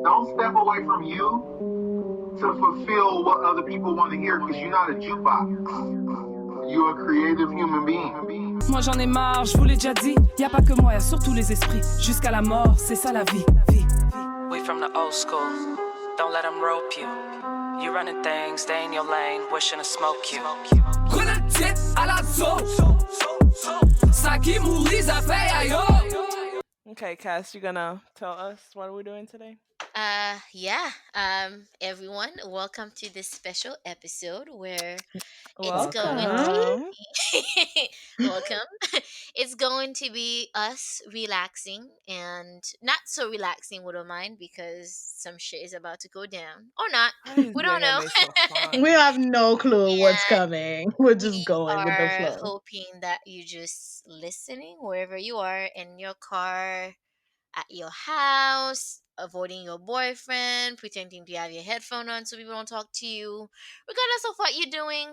Don't step away from you to fulfill what other people want to hear, because you're not a jukebox. You're a creative human being. Moi j'en ai marre, je vous l'ai déjà dit. Y a pas que moi, y a surtout les esprits. Jusqu'à la mort, c'est ça la vie. We from the old school, don't let them rope you. You running things, stay in your lane, wishing to smoke you. Grenade à la zone. Ça qui mourit, ça fait aïe. Okay, Cass, you gonna tell us what we're doing today? Everyone, welcome to this special episode where Welcome. welcome. It's going to be us relaxing and not so relaxing, we don't mind, because some shit is about to go down or not. We don't know. We have no clue what's coming. We're just going with the are flow. hoping that you just listening wherever you are, in your car, at your house, avoiding your boyfriend, pretending to have your headphone on so people don't talk to you. Regardless of what you're doing,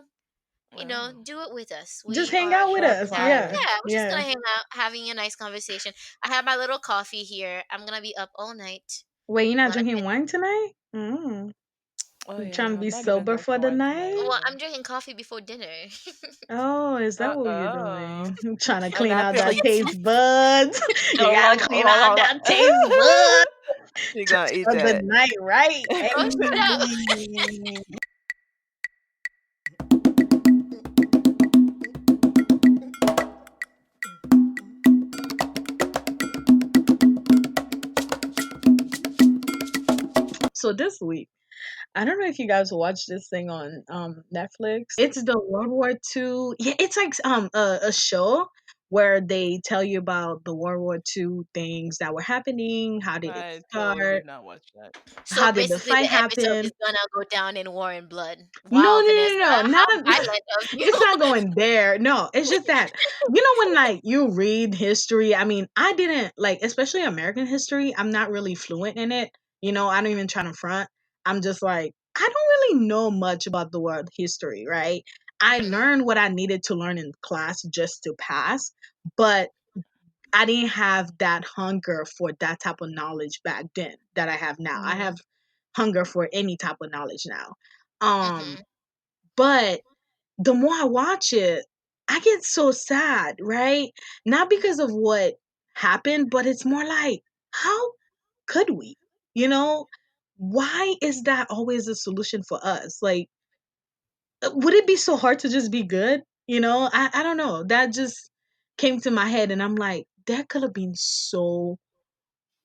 do it with us. Just hang out with us. Yeah. We're just gonna hang out, having a nice conversation. I have my little coffee here. I'm gonna be up all night. Wait, you're not drinking wine tonight? You trying to be sober for the night? Well, I'm drinking coffee before dinner. Oh, is that what you're doing? I'm trying to clean out that taste buds. You gotta clean out that taste buds. You're gonna eat for that. the night, right? Oh, shut up. So this week, I don't know if you guys watched this thing on Netflix. It's the World War II. Yeah, it's like a show where they tell you about the World War II things that were happening. How did it start? Totally did not watch that. So how did the basically, fight the episode happen? is gonna go down in war and blood. No, Wow, no, Vanessa, no, how not violent of you. it's not going there. No, it's just that when like you read history. I mean, I didn't like, especially American history. I'm not really fluent in it. I don't even try to front. I'm just like, I don't really know much about the world history, right? I learned what I needed to learn in class just to pass, but I didn't have that hunger for that type of knowledge back then that I have now. I have hunger for any type of knowledge now. But the more I watch it, I get so sad, right? Not because of what happened, but it's more like, how could we? Why is that always a solution for us? Like, would it be so hard to just be good? I don't know. That just came to my head, and I'm like, there could have been so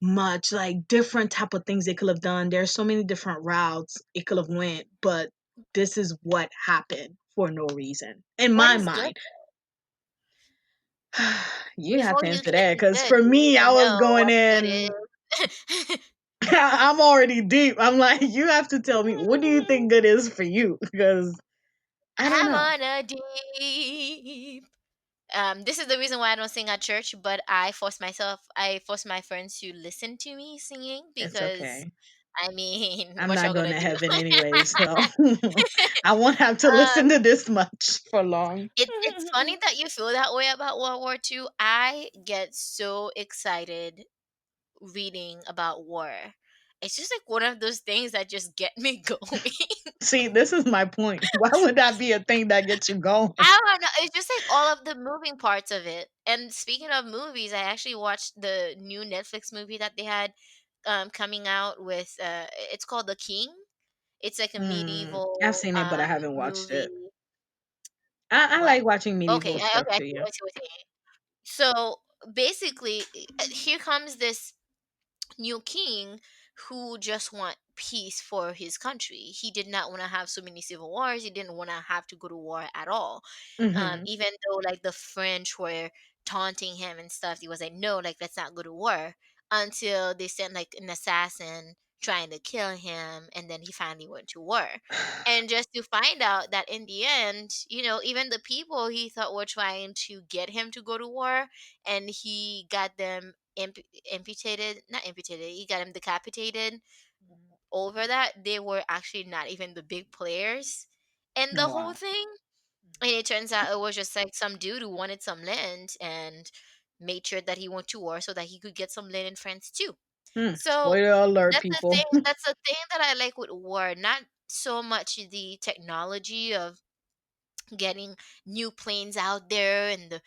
much, like, different type of things they could have done. There's so many different routes it could have went, but this is what happened for no reason in my mind. You have to answer that, because for me, I was going in. I'm already deep. I'm like, you have to tell me, what do you think good is for you? Because I don't know. I'm on a deep. This is the reason why I don't sing at church, but I force my friends to listen to me singing, because okay. I mean, I'm what not y'all going gonna to do? heaven anyway, so I won't have to listen to this much for long. It's funny that you feel that way about World War II. I get so excited reading about war. It's just like one of those things that just get me going. See, this is my point. Why would that be a thing that gets you going? I don't know. It's just like all of the moving parts of it. And speaking of movies, I actually watched the new Netflix movie that they had coming out with. It's called The King. It's like a medieval. I've seen it, but I haven't watched movie. it. I like watching medieval stuff Okay. too. Yeah. So basically, here comes this new king who just want peace for his country. He did not want to have so many civil wars. He didn't want to have to go to war at all. Even though like the French were taunting him and stuff, he was like, no, like, let's not go to war, until they sent like an assassin trying to kill him, and then he finally went to war. And just to find out that in the end, even the people he thought were trying to get him to go to war, and he got them amputated, not amputated, he got him decapitated over that, they were actually not even the big players and the whole thing. And it turns out it was just like some dude who wanted some land and made sure that he went to war so that he could get some land in France too. So Spoiler alert, that's the people. thing. That's the thing that I like with war. Not so much the technology of getting new planes out there and the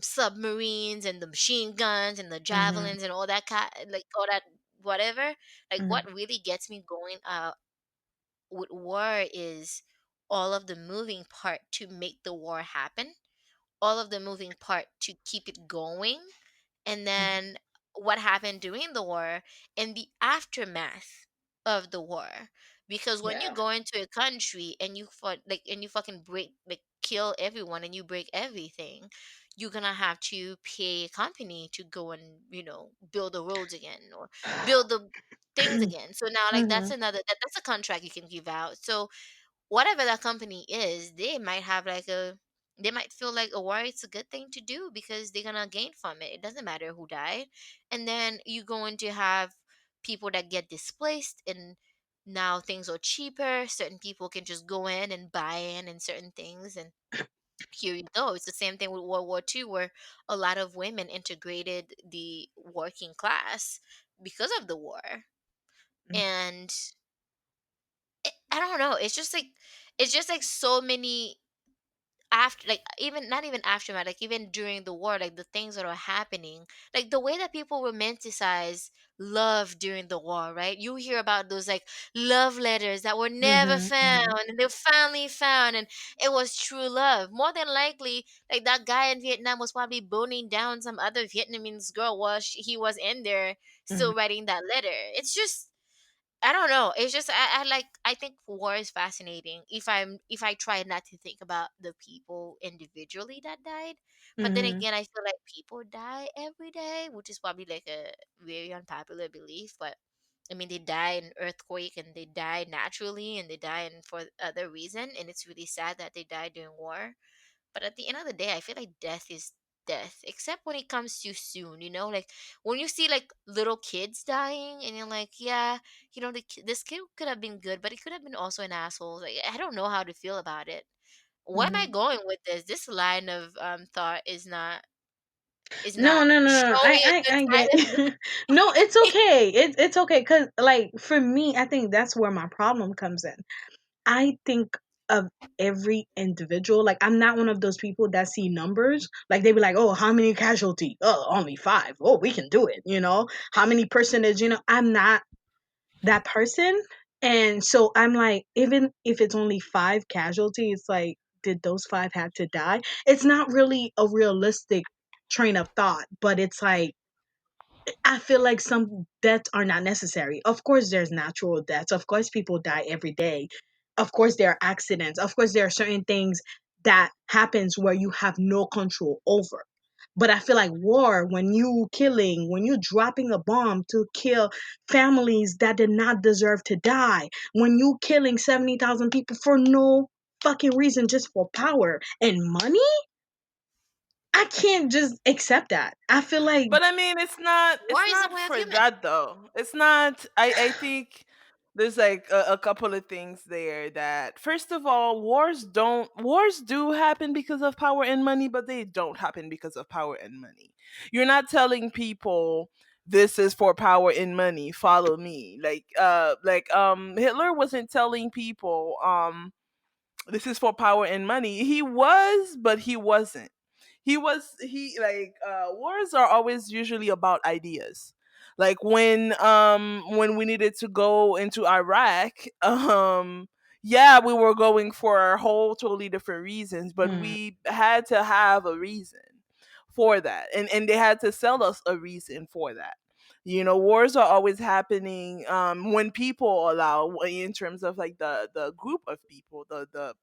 submarines and the machine guns and the Mm-hmm. javelins and all that like all that whatever. Like Mm-hmm. what really gets me going with war is all of the moving part to make the war happen, all of the moving part to keep it going, and then what happened during the war and the aftermath of the war. Because when you Yeah. go into a country and you fucking break, like, kill everyone and you break everything, you're gonna have to pay a company to go and build the roads again or build the things again. So now, like, Mm-hmm. that's a contract you can give out. So whatever that company is, they might feel like a war it's a good thing to do because they're gonna gain from it. It doesn't matter who died. And then you're going to have people that get displaced, and now things are cheaper. Certain people can just go in and buy in and certain things, and here you go. It's the same thing with World War II, where a lot of women integrated the working class because of the war. And I don't know. It's just like so many after, like, even not even aftermath, like even during the war, like the things that are happening, like the way that people romanticize love during the war, right? You hear about those like love letters that were never Mm-hmm. found Mm-hmm. and they're finally found, and it was true love. More than likely, like that guy in Vietnam was probably boning down some other Vietnamese girl while he was in there Mm-hmm. still writing that letter. It's just, I don't know. It's just I think war is fascinating. If I try not to think about the people individually that died, but then Mm-hmm. again, I feel like people die every day, which is probably like a very unpopular belief. But I mean, they die in earthquake and they die naturally and they die in for other reason, and it's really sad that they died during war. But at the end of the day, I feel like death is death, except when it comes too soon, Like when you see like little kids dying and you're like, yeah, this kid could have been good, but he could have been also an asshole. Like, I don't know how to feel about it. Where am I Mm-hmm. going with this? This line of thought is No, not no, no, no. showing a good I side get. of No, it's me. okay. It's okay because, like, for me, I think that's where my problem comes in. I think of every individual. Like, I'm not one of those people that see numbers. Like, they be like, "Oh, how many casualty? Oh, only 5. Oh, we can do it." How many percentage? I'm not that person, and so I'm like, even if it's only 5 casualties, it's like, did those 5 have to die? It's not really a realistic train of thought, but it's like, I feel like some deaths are not necessary. Of course, there's natural deaths. Of course, people die every day. Of course, there are accidents. Of course, there are certain things that happens where you have no control over. But I feel like war, when you dropping a bomb to kill families that did not deserve to die, when you killing 70,000 people for no fucking reason, just for power and money, I can't just accept that. I feel like, But I mean, it's not War it's is a not way of for human. that though. It's not. I think there's like a couple of things there. That first of all, wars do happen because of power and money, but they don't happen because of power and money. You're not telling people this is for power and money, follow me. Hitler wasn't telling people this is for power and money. He was, but he wasn't. He like wars are always usually about ideas. Like when we needed to go into Iraq, yeah, we were going for a whole totally different reasons, but mm, we had to have a reason for that. And they had to sell us a reason for that. Wars are always happening when people allow, in terms of like the group of people, the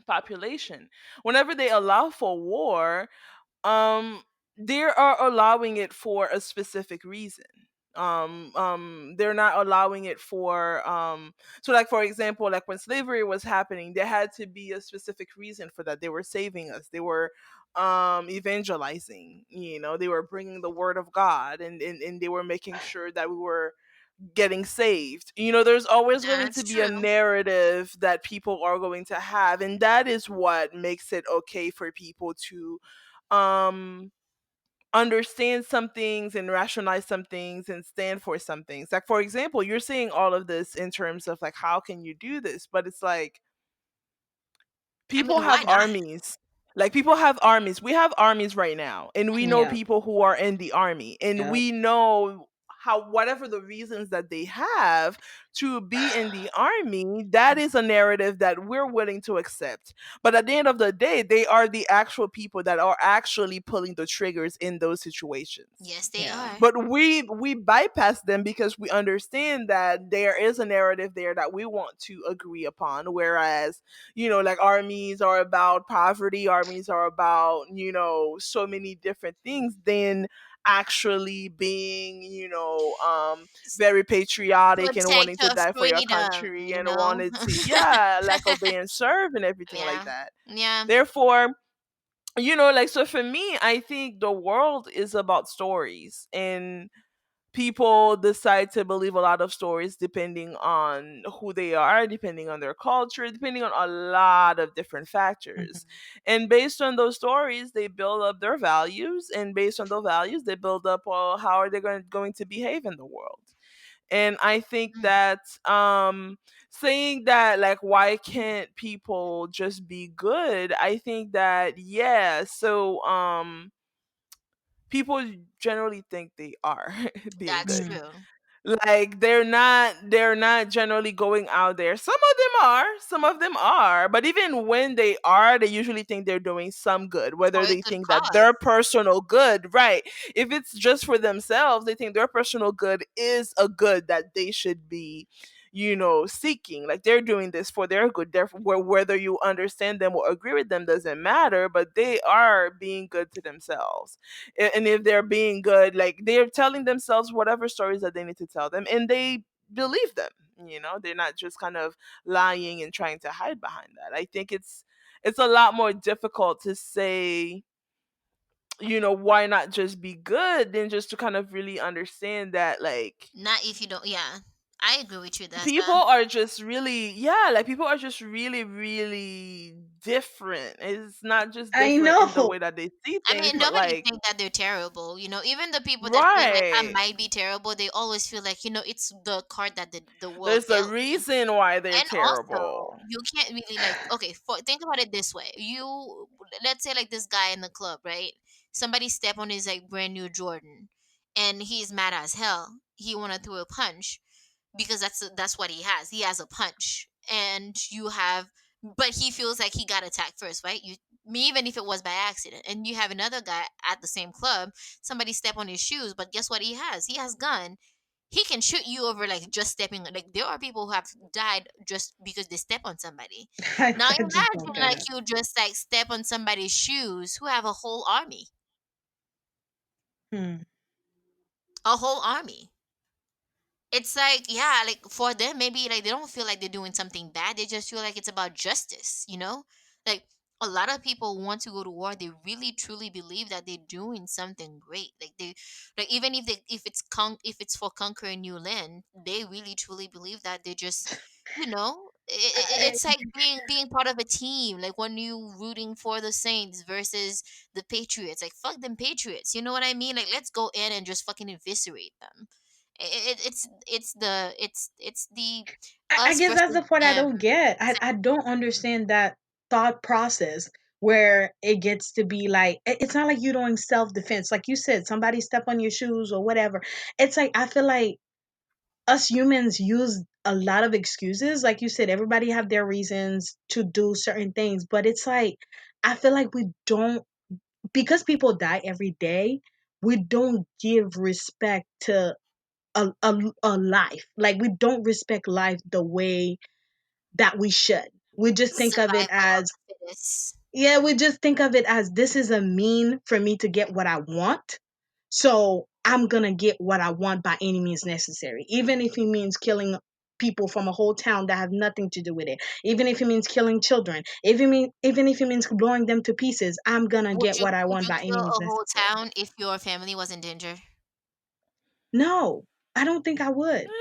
population. Whenever they allow for war, um they are allowing it for a specific reason. They're not allowing it for so, like, for example, like when slavery was happening, there had to be a specific reason for that. They were saving us. They were evangelizing. They were bringing the word of God, and they were making sure that we were getting saved. There's always going That's to be a true. narrative that people are going to have, and that is what makes it okay for people to um understand some things and rationalize some things and stand for some things. Like for example, you're saying all of this in terms of like how can you do this? But it's like I people mean, why have not? armies. Like people have armies. We have armies right now, and we know Yeah, people who are in the army, and yeah, we know how whatever the reasons that they have to be in the army, that is a narrative that we're willing to accept. But at the end of the day, they are the actual people that are actually pulling the triggers in those situations. Yes, they yeah. are. But we bypass them because we understand that there is a narrative there that we want to agree upon, whereas like armies are about poverty, armies are about so many different things than actually being very patriotic and wanting Protect to your die for your freedom, country you and know? wanted to, yeah, like obey and serve and everything like Yeah. that. Yeah. Therefore, like, so for me, I think the world is about stories, and people decide to believe a lot of stories depending on who they are, depending on their culture, depending on a lot of different factors. Mhm. And based on those stories, they build up their values, and based on those values, they build up how are they going to behave in the world. And I think Mm. that saying that, like, why can't people just be good? I think that, yeah, so people generally think they are being That's good. Mm. true. Like they're not generally going out there. Some of them are, but even when they are, they usually think they're doing some good, For whether a they good think that cause. their personal good, right? If it's just for themselves, they think their personal good is a good that they should be seeking. Like they're doing this for their good. Therefore, whether you understand them or agree with them doesn't matter, but they are being good to themselves. And if they're being good, like they're telling themselves whatever stories that they need to tell them, and they believe them. They're not just kind of lying and trying to hide behind that. I think it's a lot more difficult to say, why not just be good, than just to kind of really understand that, like, Not if you don't. Yeah. I agree with you, people Dassa. are just really, yeah, like people are just really, really different. It's not just I different in the way know. that they see I things, mean, but nobody like, think that they're terrible. Even the people that feel like I right, might be terrible, they always feel like, it's the card that the world there's a dealt me. reason why they're And also, terrible. you can't really like, okay, think about it this way. Let's say like this guy in the club, right? Somebody step on his like brand new Jordan, and he's mad as hell. He wanna throw a punch because that's what he has. He has a punch, and you have, but he feels like he got attacked first, right? Me, even if it was by accident, and you have another guy at the same club. Somebody step on his shoes, but guess what? He has gun. He can shoot you over like just stepping. Like there are people who have died just because they step on somebody. Now I just don't imagine get like it. you just like step on somebody's shoes who have a whole army, Hmm. a whole army. It's like, yeah, like for them maybe like they don't feel like they're doing something bad. They just feel like it's about justice. Like a lot of people want to go to war. They really truly believe that they're doing something great. Like they, like even if it's for conquering new land, they really truly believe that they just, I, it's like being part of a team. Like when you rooting for the Saints versus the Patriots. Like fuck them Patriots. You know what I mean? Like let's go in and just fucking eviscerate them. It's the I us guess versus that's the part I them. don't get. I don't understand that thought process where it gets to be like it's not like you're doing self defense. Like you said, somebody step on your shoes or whatever. It's like I feel like us humans use a lot of excuses. Like you said, everybody have their reasons to do certain things, but it's like I feel like we don't, because people die every day, we don't give respect to a life. Like we don't respect life the way that we should. We just think of it Survival of as, the fittest. yeah, we just think of it as this is a mean for me to get what I want. So I'm gonna get what I want by any means necessary. Even if it means killing people from a whole town that have nothing to do with it. Even if it means killing children. Even if it means blowing them to pieces, I'm gonna Would get you what I would want you by any kill means a whole necessary. town if your family was in danger? No, I don't think I would.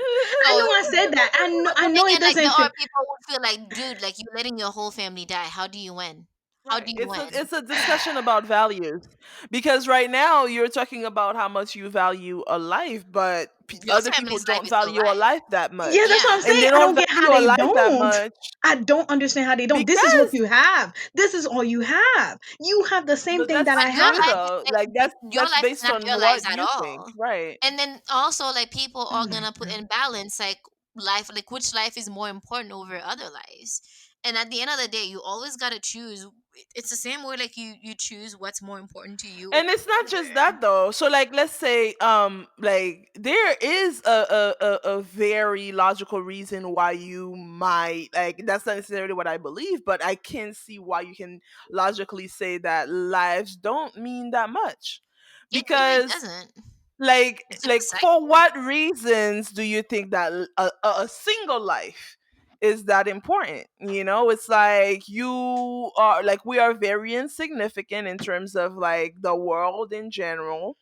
I know So, I said that. I know but then it again, like there doesn't are feel people who feel like, dude, like you letting your whole family die. How do you win? How do Right. you It's win? a discussion about values, because right now you're talking about how much you value a life, but Your other people family's life don't is still value a life. life that Yeah, much, that's what Yeah. I'm and saying. they I don't don't get how value a they life that don't. much I don't understand how they don't. This is what because you have. This is all you have. You have the same but thing that's that But I your true have. life is though. like Like your that's life is based not on your lives what at you think, all. right? And then also like people Oh are my gonna put god. in balance like life, like which life is more important over other lives. And at the end of the day, you always gotta choose. It's the same way like you choose what's more important to you And it's not over just other. that though. So like let's say like there is a very logical reason why you might, like, that's not necessarily what I believe, but I can see why you can logically say that lives don't mean that much. It really Because doesn't. It's just a like for cycle. what reasons do you think that a single life is that important? It's like you are like we are very insignificant in terms of like the world in general.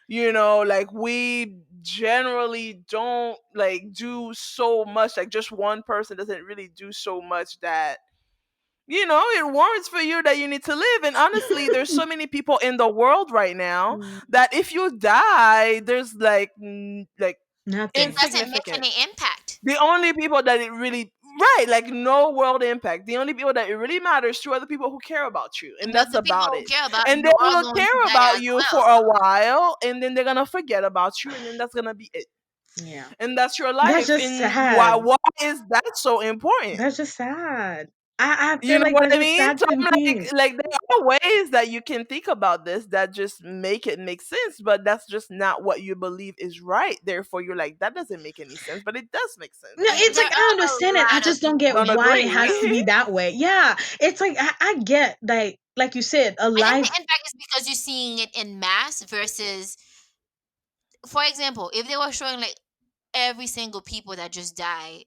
Like we generally don't like do so much, like just one person doesn't really do so much that it warrants for you that you need to live. And honestly, there's so many people in the world right now Mm, that if you die, there's like like It nothing. doesn't make insignificant. any impact. The only people that it really, right, like no world impact. The only people that it really matters to are the people who care about you, and And the that's other people about who it. care about And they you are will going to care die about as you for a well. while, and then they're gonna forget about you, and then that's gonna be it. Yeah. And that's your That's life. just And why sad. why is that so important? That's just sad. I You feel know like what that's I just mean? sad So to I'm me. like there are ways that you can think about this that just make it make sense, but that's just not what you believe is right. Therefore, you're like, that doesn't make any sense, but it does make No, sense. it's There like I are a understand it. I lot of just don't get Don't people why who it agree. has to will. be that way. Yeah, it's like I get like you said, a I think life. the impact is because you're seeing it in mass versus, for example, if they were showing like every single people that just die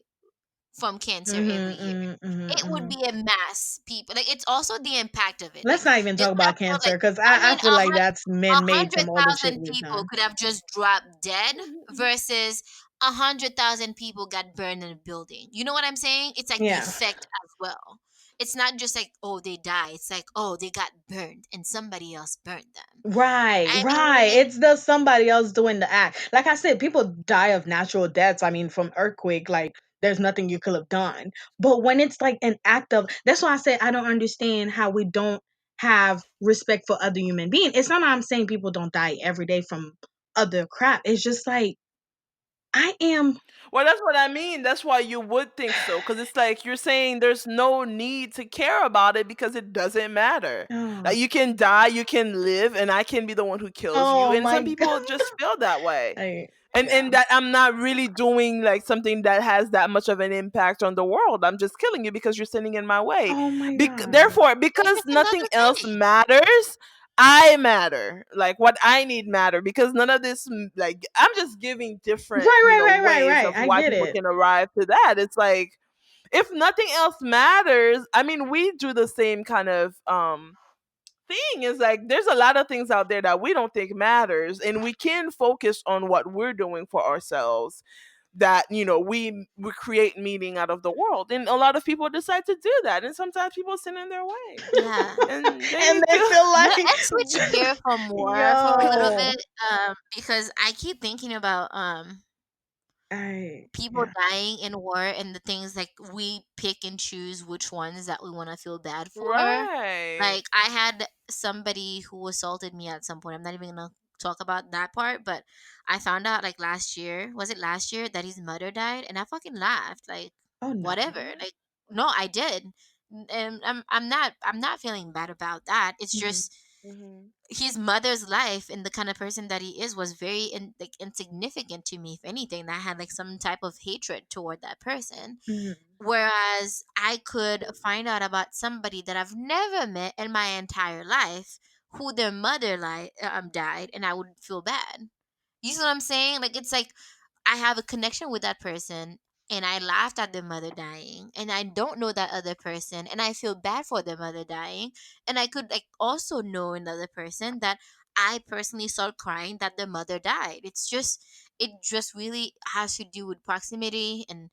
from cancer every Hmm, year, it would hmm. be a mass people. Like it's also the impact of it. Let's Like not even this talk could have about killed cancer like because I I mean feel like that's a man made hundred from all the shit thousand we've people done. could have just dropped dead versus 100,000 people got burned in a building. You know what I'm saying? It's like the Yeah. effect as well. It's not just like, oh, they die. It's like, oh, they got burned and somebody else burned them. Right, I right. mean, It's the somebody else doing the act. Like I said, people die of natural deaths. I mean, from earthquake, like there's nothing you could have done. But when it's like an act of, that's why I say I don't understand how we don't have respect for other human beings. It's not that I'm saying people don't die every day from other crap. It's just like I am. Well, that's what I mean. That's why you would think so, because it's like you're saying there's no need to care about it because it doesn't matter. Oh, Like you can die, you can live, and I can be the one who kills you. oh And my some god. people just feel that way. I, And yeah. that I'm not really doing like something that has that much of an impact on the world. I'm just killing you because you're standing in my way. Oh my god. Therefore, it's because just nothing another else thing. matters, I matter. Like what I need matter, because none of this like I'm just giving different, Right, right, right, right, ways right. of I why get people it. can arrive to that. It's like if nothing else matters, I mean, we do the same kind of thing. Is like there's a lot of things out there that we don't think matters, and we can focus on what we're doing for ourselves, that we create meaning out of the world, and a lot of people decide to do that, and sometimes people stand in their way, Yeah. and they And need they to feel like Let's switch gear from war for a little yo. bit, because I keep thinking about I people yeah. dying in war and the things like we pick and choose which ones that we want to feel bad for. right. Like I had somebody who assaulted me at some point. I'm not even gonna talk about that part, but I found out like last year, was it last year that his mother died, and I fucking laughed. Like Oh no. whatever. Like no, I did. And I'm not feeling bad about that. It's Mhm, just Hmm. his mother's life and the kind of person that he is was very like insignificant to me. If anything, I had like some type of hatred toward that person. mhm, Whereas I could find out about somebody that I've never met in my entire life who their mother died, and I would feel bad. You see what I'm saying? Like it's like I have a connection with that person, and I laughed at their mother dying, and I don't know that other person, and I feel bad for their mother dying, and I could like also know another person that I personally start crying that their mother died. It just really has to do with proximity and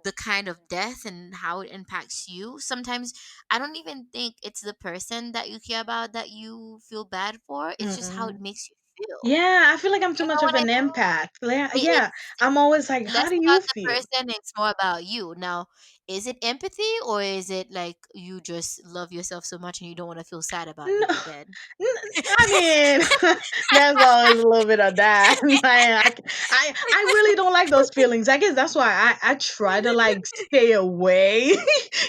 the kind of death and how it impacts you. Sometimes I don't even think it's the person that you care about that you feel bad for. It's just how it Mm-mm. makes you feel. Yeah, I feel like I'm too You much know of what I an mean? empath. Yeah, yeah. It's I'm always like, how less do you about the feel? person, it's more about you. Now, is it empathy, or is it like you just love yourself so much and you don't want to feel sad about No, being dead? I mean, there's always a little bit of that. Man, I really don't like those feelings. I guess that's why I try to like stay away,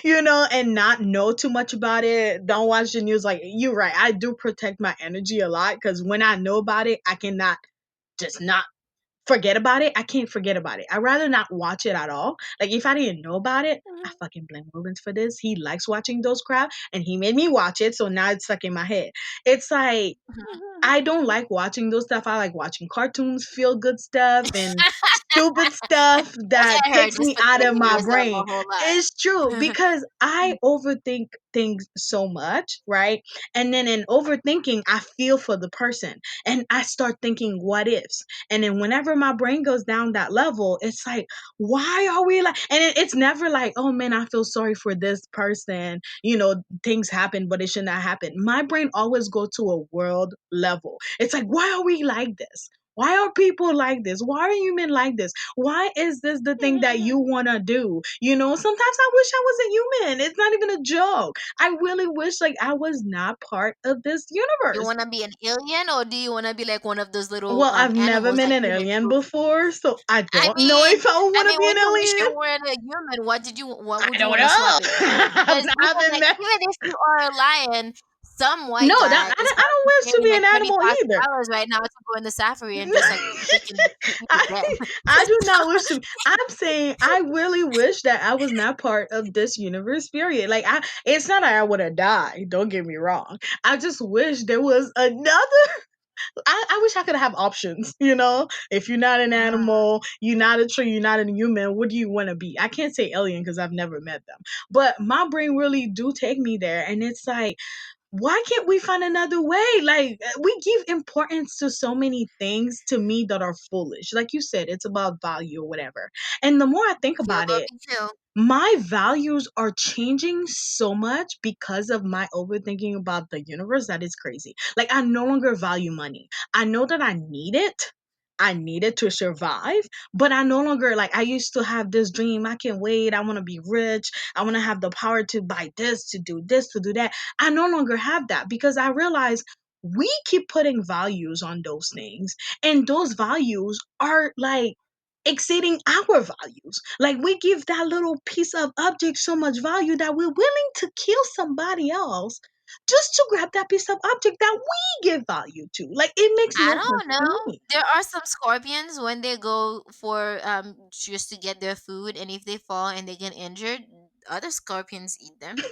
and not know too much about it. Don't watch the news. Like you're right, I do protect my energy a lot because when I know about it, I cannot just not forget about it. I can't forget about it. I'd rather not watch it at all. Like if I didn't know about it, I fucking blame Rubens for this. He likes watching those crap and he made me watch it, so now it's stuck in my head. It's like I don't like watching those stuff. I like watching cartoons, feel good stuff, and stupid stuff That's that what I heard. takes Just me to out of entertain my yourself brain. a whole It's true lot. because I overthink things so much, right? And then in overthinking, I feel for the person and I start thinking what ifs. And then whenever my brain goes down that level, it's like, why are we like, and it's never like, oh man, I feel sorry for this person. Things happen, but it should not happen. My brain always go to a world level. It's like, why are we like this? Why are people like this? Why are human like this? Why is this the thing that you want to do? Sometimes I wish I was a human. It's not even a joke. I really wish like I was not part of this You universe. want to be an alien, or do you want to be like one of those little Well, I've never animals been that an humans alien go to? before, so I I don't know mean, if I would want to be when an you wish you alien. weren't a human, what I would you don't want to swap know. it with? Because I haven't met. even if you are a lion, some No, white that guy I is don't, I don't probably wish to paying be like an animal either. $30,000 right now to go in the safari and just like freaking keep people I dead. I do not wish to. I'm saying I really wish that I was not part of this universe. Period. Like it's not that I would have died. Don't get me wrong. I just wish there was another. I wish I could have options. If you're not an animal, you're not a tree, you're not a human. What do you want to be? I can't say alien because I've never met them, but my brain really do take me there, and it's like why can't we find another way? Like we give importance to so many things to me that are foolish. Like you said, it's about value or whatever. And the more I think Yeah, about but it, me too. my values are changing so much because of my overthinking about the universe that is crazy. Like I no longer value money. I know that I need it. I need it to survive, but I no longer like I used to have this dream. I can wait. I want to be rich. I want to have the power to buy this, to do this, to do that. I no longer have that because I realize we keep putting values on those things, and those values are like exceeding our values. Like we give that little piece of object so much value that we're willing to kill somebody else just to grab that piece of object that we give value to. Like it makes I no sense don't know. to me. There are some scorpions when they go for just to get their food, and if they fall and they get injured, other scorpions eat them.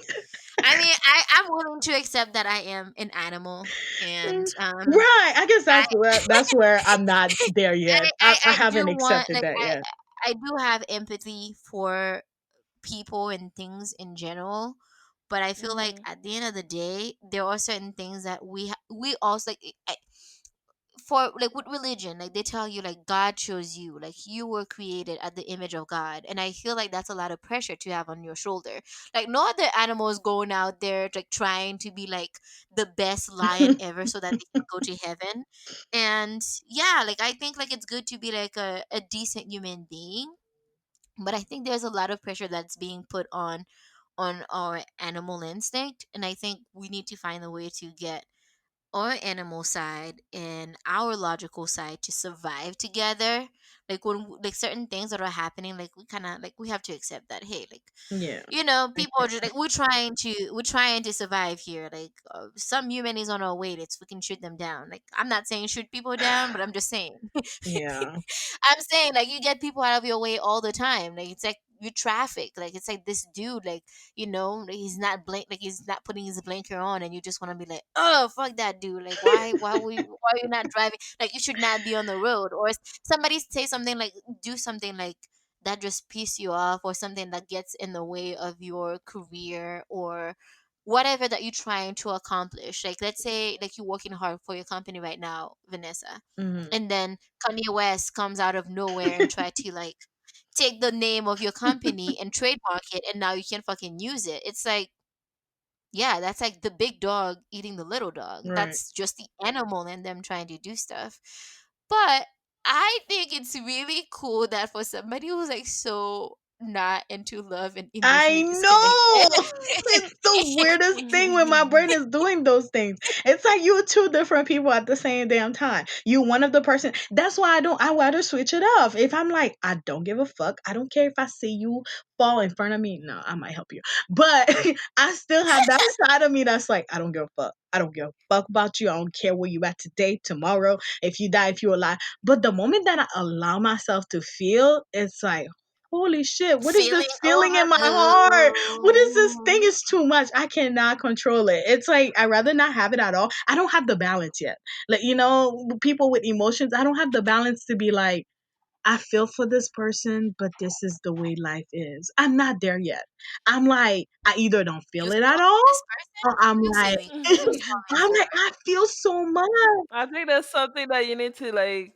I mean, I'm willing to accept that I am an animal, and Mm, right. I guess I that's where I'm not there yet. I I do haven't want accepted like that yet. I do have empathy for people and things in general, but I feel like Hmm. at the end of the day, there are certain things that we also like. For like with religion, like they tell you like God chose you, like you were created at the image of God, and I feel like that's a lot of pressure to have on your shoulder. Like no other animal is going out there like trying to be like the best lion ever so that they can go to heaven. And yeah, like I think like it's good to be like a decent human being, but I think there's a lot of pressure that's being put on our animal instinct, and I think we need to find a way to get our animal side and our logical side to survive together. Like like certain things that are happening, like we kind of like we have to accept that, hey, like Yeah, I people are get just that. like we're trying to survive here. Like some human is on our way, it's we can shoot them down. Like I'm not saying shoot people down, but I'm just saying Yeah. I'm saying like you get people out of your way all the time. Like it's like you traffic. Like it's like this dude, like like, he's not putting his blinker on, and you just want to be like, oh fuck that dude. Like why are you not driving? Like you should not be on the road. Or somebody say something like do something like that just piss you off, or something that gets in the way of your career or whatever that you're trying to accomplish. Like let's say like you're working hard for your company right now, Vanessa, Hmm. and then Kanye West comes out of nowhere and try to like take the name of your company and trademark it, and now you can't fucking use it. It's like, yeah, that's like the big dog eating the little dog. Right. That's just the animal in them trying to do stuff. But I think it's really cool that for somebody who's like so not into love and I emotionally disconnected, know. It's the weirdest thing when my brain is doing those things. It's like you're two different people at the same damn time. You one of the person. That's why I rather switch it off. If I'm like, I don't give a fuck. I don't care if I see you fall in front of me. No, I might help you. But I still have that side of me that's like, I don't give a fuck. I don't give a fuck about you. I don't care where you at today, tomorrow, if you die, if you're alive. But the moment that I allow myself to feel, it's like, holy shit, what is this feeling feeling in my heart? What is this thing? Is too much. I cannot control it. It's like I'd rather not have it at all. I don't have the balance yet. Like, people with emotions, I don't have the balance to be like, I feel for this person, but this is the way life is. I'm not there yet. I'm like, I either don't you feel it at feel all, for this person. or I'm What are you like, feeling? What are you falling I'm for? like, I feel so much. I think that's something that you need to like,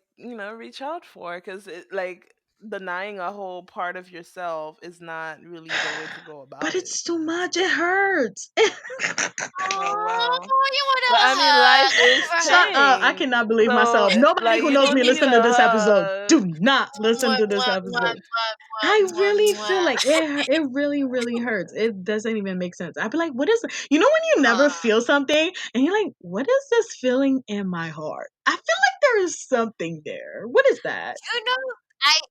reach out for, because it like denying a whole part of yourself is not really the way to go But about it. it's too much. It hurts. Oh Oh, well. you want But a I mean, life hug? Let's is give a Shut hug. up. I pain. cannot believe So, myself. Nobody like, who you knows don't me need listen to a this episode. hug. Do not listen Mwah, to this mwah, mwah, episode. mwah, mwah, I mwah, really feel mwah. like it really, really hurts. It doesn't even make sense. I'd be like, what is it? You know when you never Uh, feel something and you're like, what is this feeling in my heart? I feel like there is something there. What is that? you know,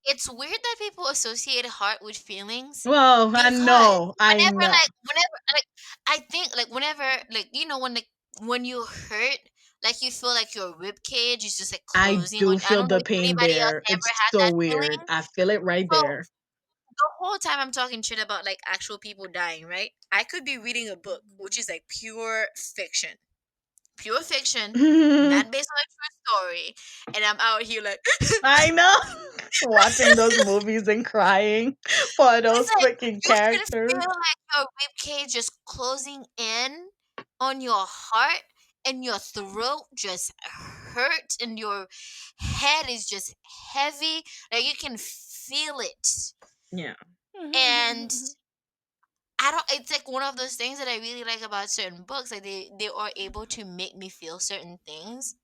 it's weird that people associate heart with feelings, Well, I because know. I know. whenever like I think like whenever like when you hurt, like you feel like your rib cage is just like I closing on. do I feel don't know the if pain anybody else there. ever It's had so that weird. feeling. I feel it right So there. the whole time I'm talking shit about like actual people dying, right? I could be reading a book which is like pure fiction, not based on a true story, and I'm out here like I know. Watching those movies and crying for it's those like freaking you should feel characters. like your rib cage just closing in on your heart, and your throat just hurts, and your head is just heavy. Like you can feel it. Yeah. And I don't it's like one of those things that I really like about certain books. Like they are able to make me feel certain things.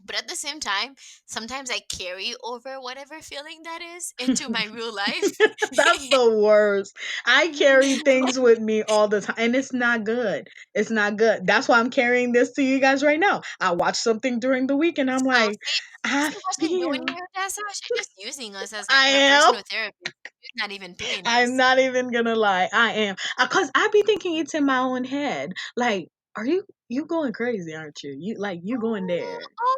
But at the same time, sometimes I carry over whatever feeling that is into my real life. That's the worst. I carry things with me all the time, and it's not good. It's not good. That's why I'm carrying this to you guys right now. I watched something during the week, and I'm So like, I see what you're doing feel. here, Dassa? You're just using us as like I a am. personal therapist. You're not even paying I'm us. not even gonna lie. I am, cause I be thinking it's in my own head. Like, are you going crazy? Aren't you? You going Oh, there? oh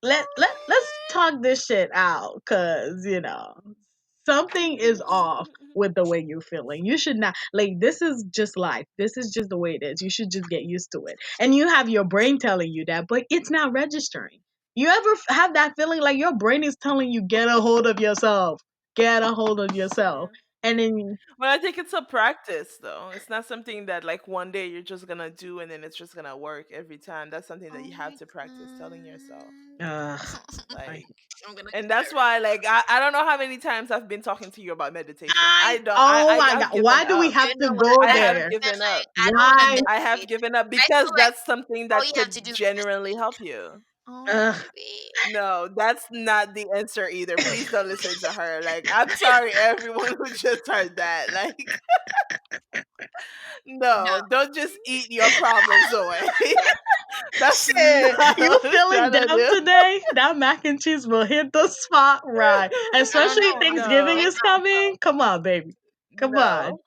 my Let's talk this shit out, cause something is off with the way you're feeling. You should not, like, this is just life. This is just the way it is. You should just get used to it. And you have your brain telling you that, but it's not registering. You ever have that feeling like your brain is telling you, get a hold of yourself, get a hold of yourself, Yeah. and then But I think it's a practice, though. It's not something that like one day you're just gonna do and then it's just gonna work every time. That's something that oh you have my to practice telling yourself. uh, Like, I'm gonna and cry that's right why, like, I don't know how many times I've been talking to you about meditation. I I don't. oh my god, I've given why do we up. now. have You to know what? go I I don't have there? even given up. like. I don't want to Why? I have meditate. given up I because feel like that's something all that you have to could do is just genuinely eat. help you. Oh, Ugh. baby. No, that's not the answer either. Please don't listen to her. Like, I'm sorry, everyone who just heard that. Like, No. no, don't just eat your problems away. That's Shit, not you what it's feeling trying to down do. today? That mac and cheese will hit the spot right. I don't Especially know. I'm gonna Thanksgiving get No, is coming. Come on, baby. Come on. no.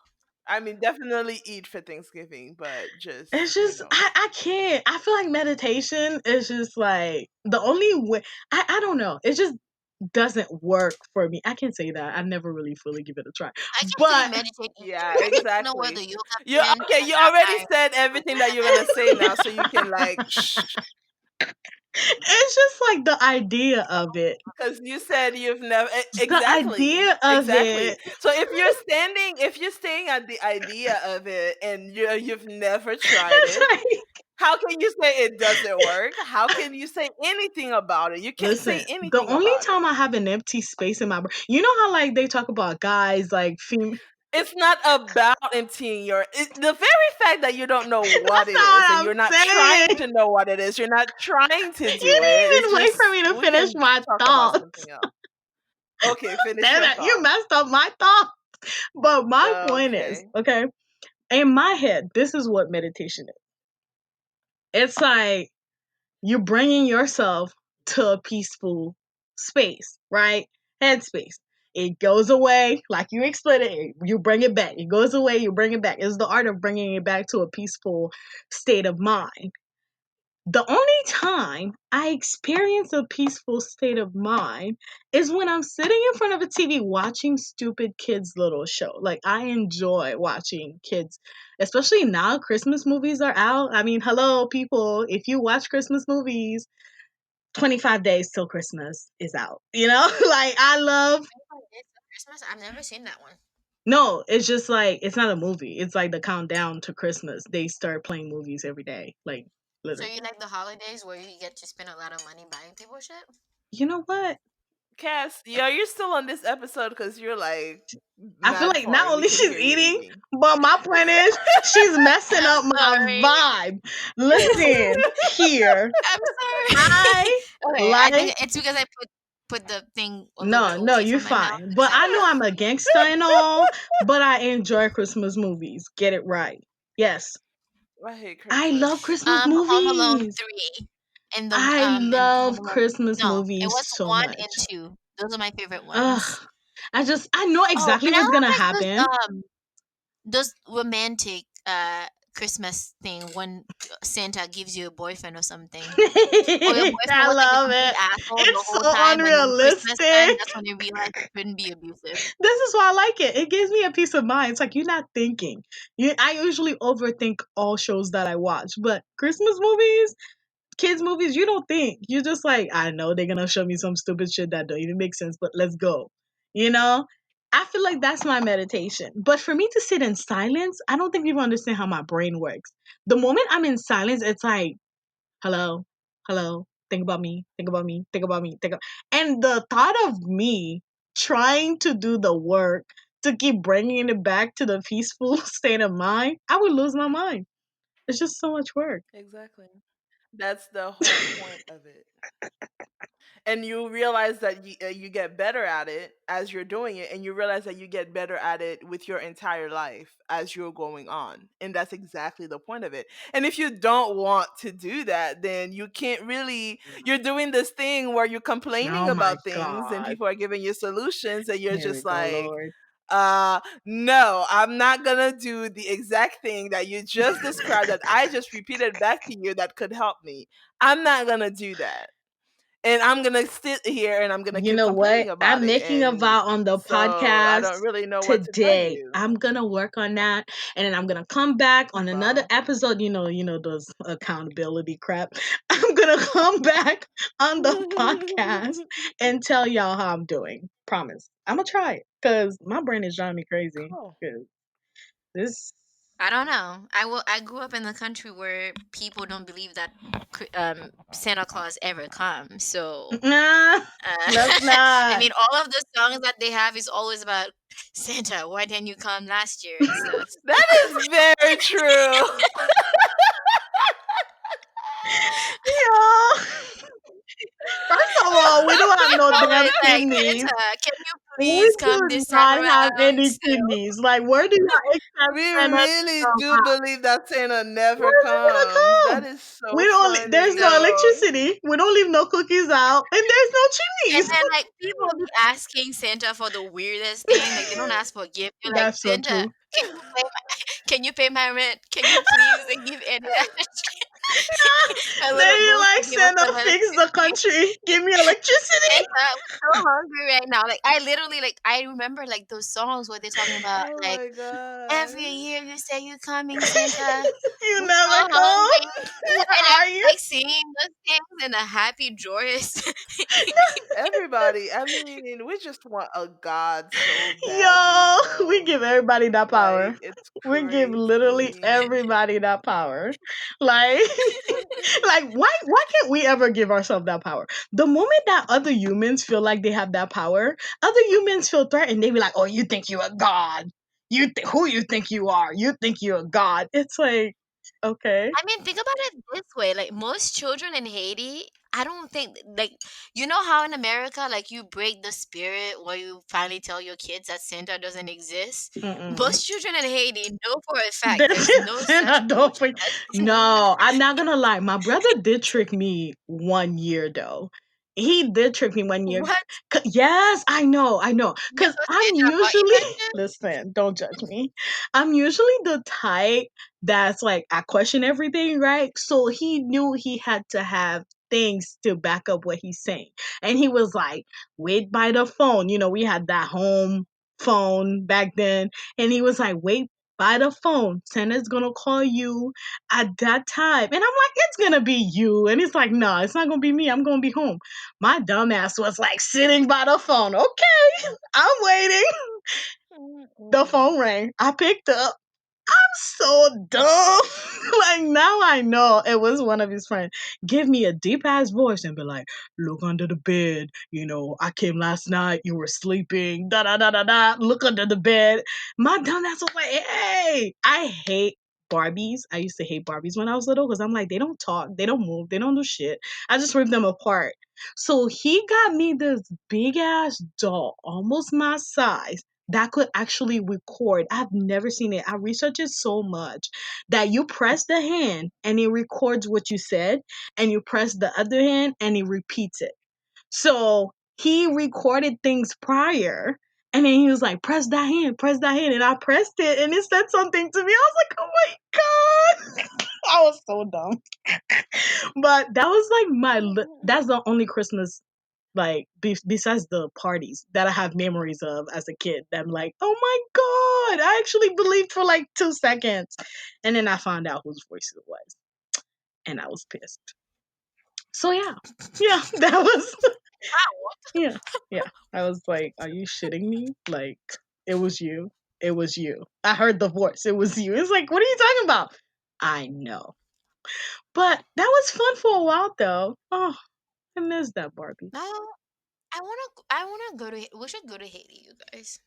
I mean, definitely eat for Thanksgiving, but just, It's just I can't. I feel like meditation is just like the only way. I don't know. It just doesn't work for me. I can say that. I never really fully give it a try. I can really But meditate either. yeah, I need to know where exactly. the yoga You pants okay? and You that already my said everything that you're gonna say now, so you can like shh. it's just like the idea of it. Because you said you've never The exactly, idea of exactly. it. So if you're staying at the idea of it, and you've never tried It's it, like How can you say it doesn't work? How can you say anything about it? You can't say Listen, the anything only about time it. I have an empty space in my brain, you know how like they talk about guys like female. It's not about emptying the very fact that you don't know what That's it not is and what you're I'm not trying saying. to know what it is. You're not trying to You do it. didn't It's even wait for just me to we finish can my talk about thoughts. something else. Okay, finish Damn your it, you thought. messed up my thought. But my point is, Okay. okay, in my head, this is what meditation is. It's like you're bringing yourself to a peaceful space, right? Headspace. It goes away, like you explained it, you bring it back. It goes away, you bring it back. It's the art of bringing it back to a peaceful state of mind. The only time I experience a peaceful state of mind is when I'm sitting in front of a TV watching stupid kids' little show. Like, I enjoy watching kids, especially now Christmas movies are out. I mean, hello, people, if you watch Christmas movies, 25 days till Christmas is out. You know, like, I love. 25 Days of Christmas. I've never seen that one. No, it's just like, it's not a movie. It's like the countdown to Christmas. They start playing movies every day. Like, So literally. you like the holidays where you get to spend a lot of money buying people shit? You know what? Cass, yeah, you're still on this episode because you're like I feel mad like not foreign. We only can she's hear you eating, eating. but my point is she's messing I'm up my sorry. vibe. Listen here, I'm sorry. I Okay, I think like it's because I put the thing a little bit no, no, away you're from my mouth. fine. Is But that I why? know I'm a gangster and all, but I enjoy Christmas movies. Get it right. Yes, I hate I love Christmas. Christmas Home Alone movies. 3 and the I and Home love Alone. Christmas No, it movies was so 1 much. and 2. Those are my favorite ones. Ugh, I know Oh, exactly and I what's love gonna like happen. those romantic Christmas thing when Santa gives you a boyfriend or something. Or your boyfriend I was like a love complete it. asshole the It's whole so time, and then Christmas time, unrealistic. that's when you realize he couldn't be abusive. This is why I like it. It gives me a peace of mind. It's like you're not thinking. I usually overthink all shows that I watch, but Christmas movies, kids movies, you don't think. You're just like, I know they're gonna show me some stupid shit that don't even make sense, but let's go. You know? I feel like that's my meditation. But for me to sit in silence, I don't think people understand how my brain works. The moment I'm in silence, it's like, hello, hello, think about me, think about me, think about me, and the thought of me trying to do the work to keep bringing it back to the peaceful state of mind, I would lose my mind. It's just so much work. Exactly. That's the whole point of it. And you realize that you get better at it as you're doing it, and you realize that you get better at it with your entire life as you're going on, and that's exactly the point of it. And if you don't want to do that, then you can't really, you're doing this thing where you're complaining Oh my about things and god. people are giving you solutions, and you're Here we just go, like, Lord. no, I'm not gonna do the exact thing that you just described that I just repeated back to you that could help me. I'm not gonna do that, and I'm gonna sit here and I'm gonna You keep know what? complaining about I'm it. making a And vow on the so I podcast don't really know what to tell today. you. I'm gonna work on that, and then I'm gonna come back on another Wow. episode. Those accountability crap. I'm gonna come back on the podcast and tell y'all how I'm doing. Promise. I'm gonna try it because my brain is driving me crazy. Cool. 'Cause this. I don't know. I grew up in the country where people don't believe that Santa Claus ever comes. So Nah, let's I not. mean, all of the songs that they have is always about Santa. Why didn't you come last year and stuff? That is very true. Yo. First of all, we don't have It's no damn always like, kidneys. Santa, can you We please come do this time not have around? any So, kidneys. Like, where do y'all expect We Santa to really come do out? believe that Santa never Where is he gonna comes. That come? is We so don't. There's no funny. so electricity. We don't leave no cookies out, and there's no and chimneys. then like people be asking Santa for the weirdest thing. Like they don't ask for a gift. They're like, That's so Santa, true. can you pay my rent? Can you please like, give any a little They boost like to give us Santa some fix the electricity? country. Give me electricity. Santa, I'm so hungry right now. Like I literally like I remember like those songs where they're talking about Oh like my god. every year you say you're coming, Santa. You I'm never so come. hungry. And Are I'm you? like singing those things in a happy, joyous. Everybody, I mean, we just want a god so badly, Yo, we though. give everybody that Like, power. it's We give literally Crazy. everybody that power. Like, like why can't we ever give ourselves that power? The moment that other humans feel like they have that power, other humans feel threatened. They be like, "Oh, you think you're a god? Who you think you are? You think you're a god?" It's like, okay. I mean, think about it this way. Like most children in Haiti, I don't think like you know how in America, like you break the spirit where you finally tell your kids that Santa doesn't exist. Mm-mm. Most children in Haiti know for a fact That's there's no and such I thing don't think. as No, I'm not gonna lie. My brother did trick me 1 year though. He did trick me 1 year. what? Yes, I know. This Cause was I'm Santa brought you usually that shit? listen. Don't judge me. I'm usually the type that's like I question everything, right? So he knew he had to have things to back up what he's saying, and he was like, "Wait by the phone." You know, we had that home phone back then, and he was like, "Wait by the phone. Santa's gonna call you at that time." And I'm like, "It's gonna be you." And he's like, "No, it's not gonna be me. I'm gonna be home." My dumbass was like sitting by the phone. Okay, I'm waiting. The phone rang. I picked up. So dumb. Like now I know it was one of his friends. Give me a deep ass voice and be like, "Look under the bed. You know, I came last night. You were sleeping. Da da da da da. Look under the bed." My dumb ass was like, "Hey, I hate." Barbies. I used to hate Barbies when I was little because I'm like, they don't talk, they don't move, they don't do shit. I just rip them apart. So he got me this big ass doll, almost my size, that could actually record. I've never seen it. I researched it so much that you press the hand and it records what you said, and you press the other hand and it repeats it. So he recorded things prior. And then he was like, press that hand. And I pressed it and it said something to me. I was like, oh my God. I was so dumb. But that was like that's the only Christmas like besides the parties that I have memories of as a kid. That I'm like, oh my god, I actually believed for like 2 seconds, and then I found out whose voice it was, and I was pissed. So yeah, yeah, that was Wow. yeah, yeah. I was like, are you shitting me? Like, it was you. It was you. I heard the voice. It was you. It's like, what are you talking about? I know, but that was fun for a while though. Oh, I miss that Barbie. No, I wanna go to we should go to Haiti, you guys.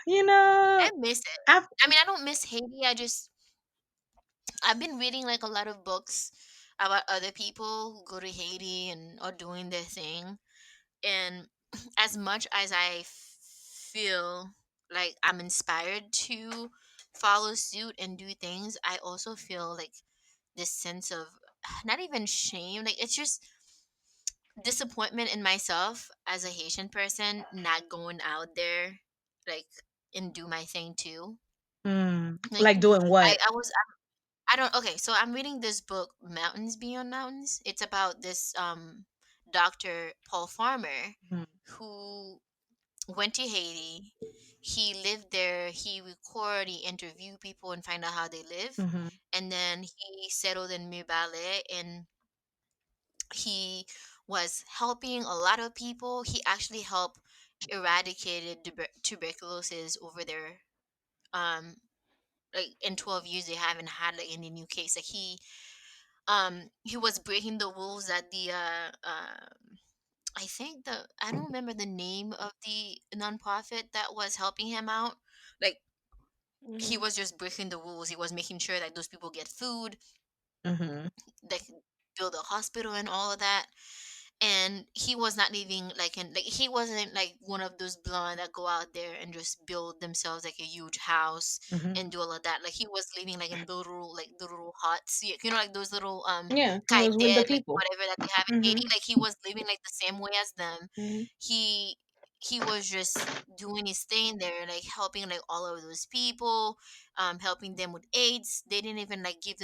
You know, I miss it. I've I mean, I don't miss Haiti. I've been reading like a lot of books about other people who go to Haiti and are doing their thing. And as much as I feel like I'm inspired to follow suit and do things, I also feel like this sense of not even shame. Like it's just disappointment in myself as a Haitian person not going out there like and do my thing too. Like like doing what? I was I don't okay, so I'm reading this book Mountains Beyond Mountains. It's about this Dr. Paul Farmer Mhm, who went to Haiti. He lived there, he recorded, he interviewed people and find out how they live. mhm, And then he settled in Mubale and he was helping a lot of people. He actually helped eradicated tuberculosis over there. Um, like in 12 years they haven't had like any new case. Like he was breaking the rules that the I think the I don't remember the name of the nonprofit that was helping him out. Like he Mhm. was just breaking the rules. He was making sure that those people get food, mhm, they can build a hospital and all of that. And he was not living like he wasn't like one of those blonde that go out there and just build themselves like a huge house mhm. and do all of that. Like he was living like in the little huts, you know, like those little Yeah, he was with the kaited, like people. whatever that they have in Haiti. Mhm, Like he was living like the same way as them. mhm, he he was just doing his thing there, like helping like all of those people, helping them with AIDS. They didn't even like give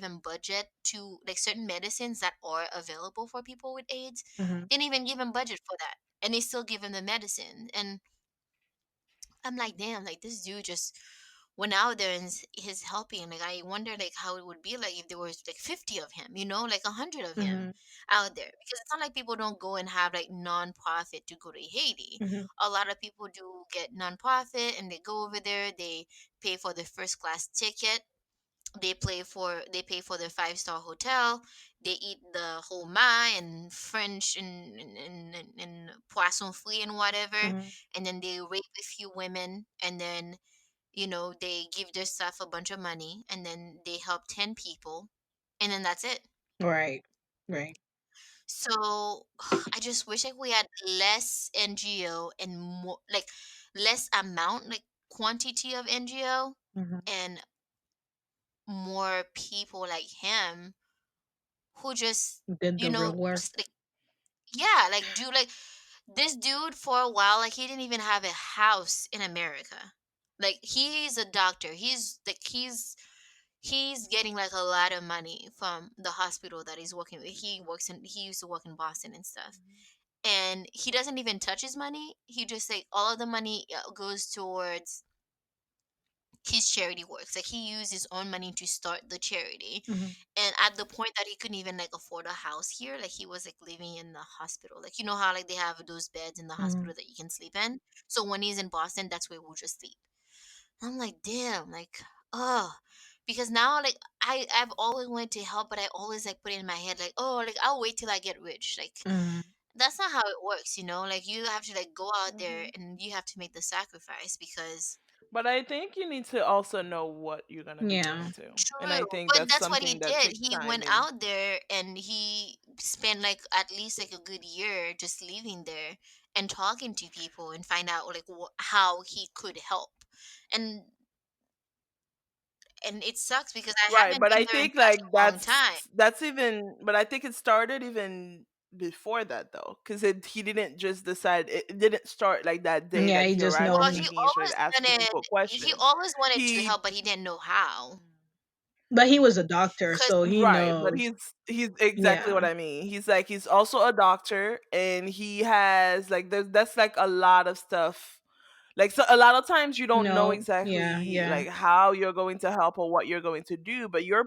him budget to like certain medicines that are available for people with AIDS. mhm, Didn't even give him budget for that, and they still give him the medicine. And I'm like, damn, like this dude just went out there and is helping. Like I wonder like how it would be like if there was like 50 of him, like 100 of him Mhm. out there. Because it's not like people don't go and have like non-profit to go to Haiti. Mhm. A lot of people do get non-profit and they go over there, they pay for the first class ticket, they pay for their 5-star hotel, they eat the whole mai and French and poisson free and whatever, Mhm. and then they rape a few women, and then they give their staff a bunch of money, and then they help 10 people, and then that's it. Right. Right. So I just wish like we had less NGO and more like less amount, like quantity of NGO, Mhm. and more people like him who just Did the real work. like, yeah, like do like this dude for a while, like he didn't even have a house in America. Like he's a doctor, he's getting like a lot of money from the hospital that he's working with. He used to work in Boston and stuff, and he doesn't even touch his money. He just like all of the money goes towards his charity works. Like he used his own money to start the charity, Mhm. and at the point that he couldn't even like afford a house here, like he was like living in the hospital. Like you know how like they have those beds in the Mhm. hospital that you can sleep in. So when he's in Boston, that's where we'll just sleep. I'm like, damn, like, oh, because now like I've always wanted to help, but I always like put it in my head like, oh, like I'll wait till I get rich. Like Mhm. that's not how it works, Like you have to like go out there Mhm. and you have to make the sacrifice because But I think you need to also know what you're gonna be Yeah. going to, and true, I think but that's that's what he something that did. takes He time. went And out there and he spent like at least like a good year just living there and talking to people and find out like how he could help. And and it sucks because I right, haven't but been I there in think such like a long time. that's even. But I think it started even before that though, because he didn't just decide. It didn't start like that day Yeah, that he he just arrived know to Well, him. Haiti and started asking people he questions. always wanted to He help, but he didn't know how. But he was a doctor, Cause so he Right, but knows. he's exactly what Yeah. I mean. He's also a doctor, and he has like that's like a lot of stuff. Like so a lot of times you don't know No. Yeah, exactly yeah. like how you're going to help or what you're going to do, but you're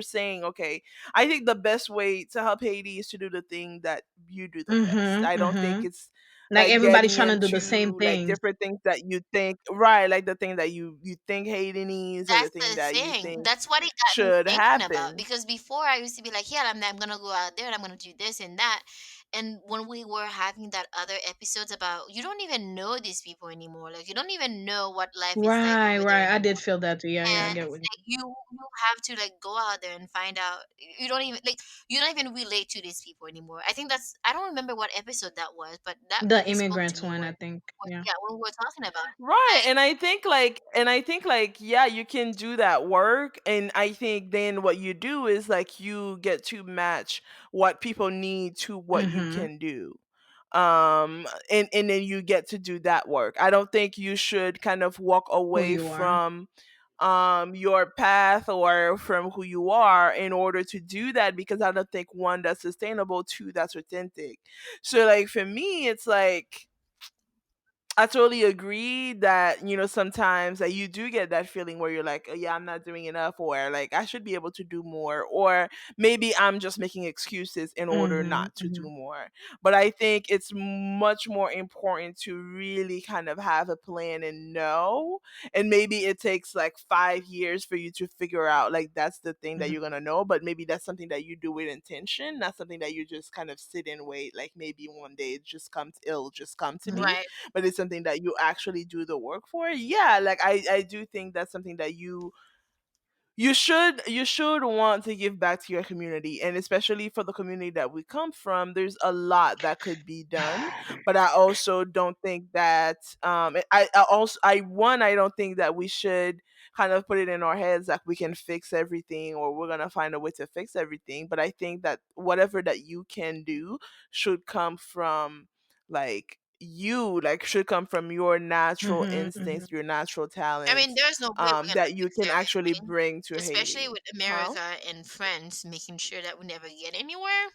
saying, okay, I think the best way to help Haiti is to do the thing that you do the best. Mhm. I don't think Mhm. it's Like like everybody's getting trying to do the same into like things. different things that you think, right, like the thing that you think Haiti needs or the that's thing the that you thing. think That's what it got me should thinking about. happen. Because before I used to be like, yeah, I'm gonna go out there and I'm gonna do this and that. And when we were having that other episodes about, you don't even know these people anymore. Like you don't even know what life is like Right, over there right. I anymore. did feel that too. Yeah, yeah, I And get what you like you have to like go out there and find out. You don't even relate to these people anymore. I don't remember what episode that was, but that the really spoke to immigrants me one, I where, think. where Yeah. yeah, when we were talking about it. Right. Like And I think like yeah, you can do that work, and I think then what you do is like you get to match what people need to what you Mhm. can do. And then you get to do that work. I don't think you should kind of walk Who away you are. from your path or from who you are in order to do that, because I don't think one, that's sustainable, two, that's authentic. So like for me it's like I totally agree that sometimes that you do get that feeling where you're like, oh, yeah, I'm not doing enough, or like I should be able to do more, or maybe I'm just making excuses in order Mhm. not to do Mhm. more. But I think it's much more important to really kind of have a plan and know, and maybe it takes like 5 years for you to figure out like that's the thing that Mhm. you're gonna know, but maybe that's something that you do with intention, not something that you just kind of sit and wait. Like maybe one day it'll just come to me, right. but it's something that you actually do the work for. Yeah, like I do think that's something that you should want to give back to your community, and especially for the community that we come from, there's a lot that could be done. But I also don't think that I don't think that we should kind of put it in our heads like we can fix everything or we're gonna find a way to fix everything. But I think that whatever that you can do should come from should come from your natural Mhm. Mhm. instincts, your natural I mean, talents, there's no way we're gonna that you fix can actually everything, bring to especially Haiti. with Huh? America and friends making sure that we never get anywhere.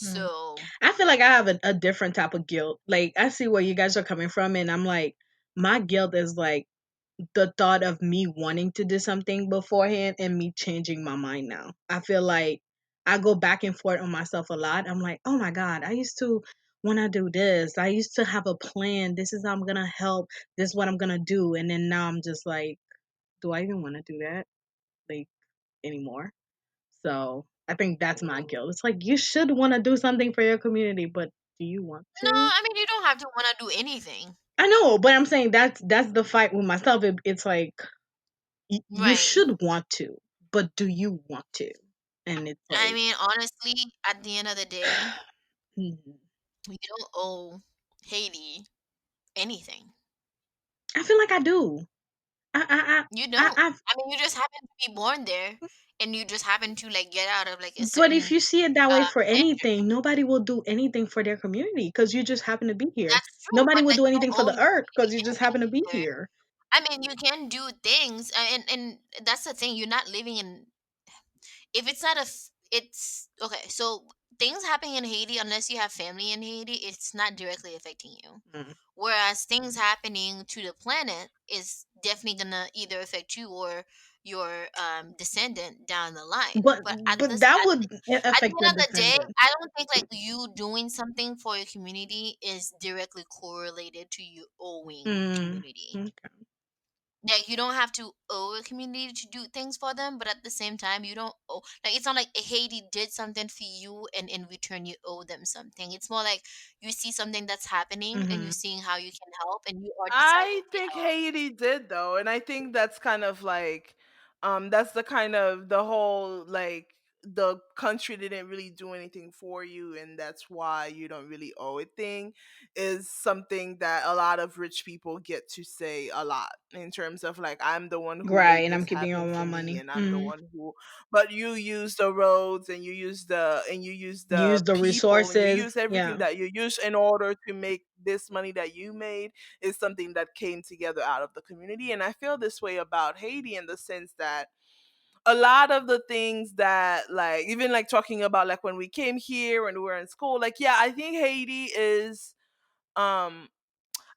Mhm. So I feel like I have a different type of guilt. Like I see where you guys are coming from, and I'm like, my guilt is like the thought of me wanting to do something beforehand and me changing my mind now. I feel like I go back and forth on myself a lot. I'm like, oh my God, I used to want to do this. I used to have a plan. This is how I'm going to help. This is what I'm going to do. And then now I'm just like, do I even want to do that like anymore? So I think that's my guilt. It's like you should want to do something for your community, but do you want No, to? I mean you don't have to want to do anything. I know, but I'm saying that's the fight with myself. It's like you Right. should want to, but do you want to? And it's I like, mean, honestly, at the end of the day, mhm. you don't owe Haiti anything. I feel like I do. I, You I, don't. I've. I mean, you just happen to be born there, and you just happen to like get out of like a But if certain you see it that way for entry. anything, nobody will do anything for their community because you just happen to be here. That's true, Nobody but will like do you don't anything for owe the earth nobody because you just happen to anything be either. here. I mean, you can do things, and that's the thing. You're not living in. If it's not a, it's okay. So things happening in Haiti, unless you have family in Haiti, it's not directly affecting you. Mm. Whereas things happening to the planet is definitely gonna either affect you or your descendant down the line. But But but that would at the affect the end of the day, descendant. I don't think like you doing something for your community is directly correlated to you owing the Mm. community. Okay. Like you don't have to owe a community to do things for them, but at the same time, you don't owe. Like it's not like Haiti did something for you, and in return you owe them something. It's more like you see something that's happening, and you're Hmm. seeing how you can help, and you are I deciding to think help. Haiti did though, and I think that's kind of like that's the kind of the whole like the country didn't really do anything for you and that's why you don't really owe it thing is something that a lot of rich people get to say a lot in terms of like I'm the one who Right, made and I'm this keeping all happen my for me money. and I'm the Hmm. one who but you use the roads and you use the Use the people and you resources. use everything Yeah. that you use in order to make this money that you made is something that came together out of the community. And I feel this way about Haiti in the sense that a lot of the things that like even like talking about like when we came here when we were in school, like yeah, I think Haiti is um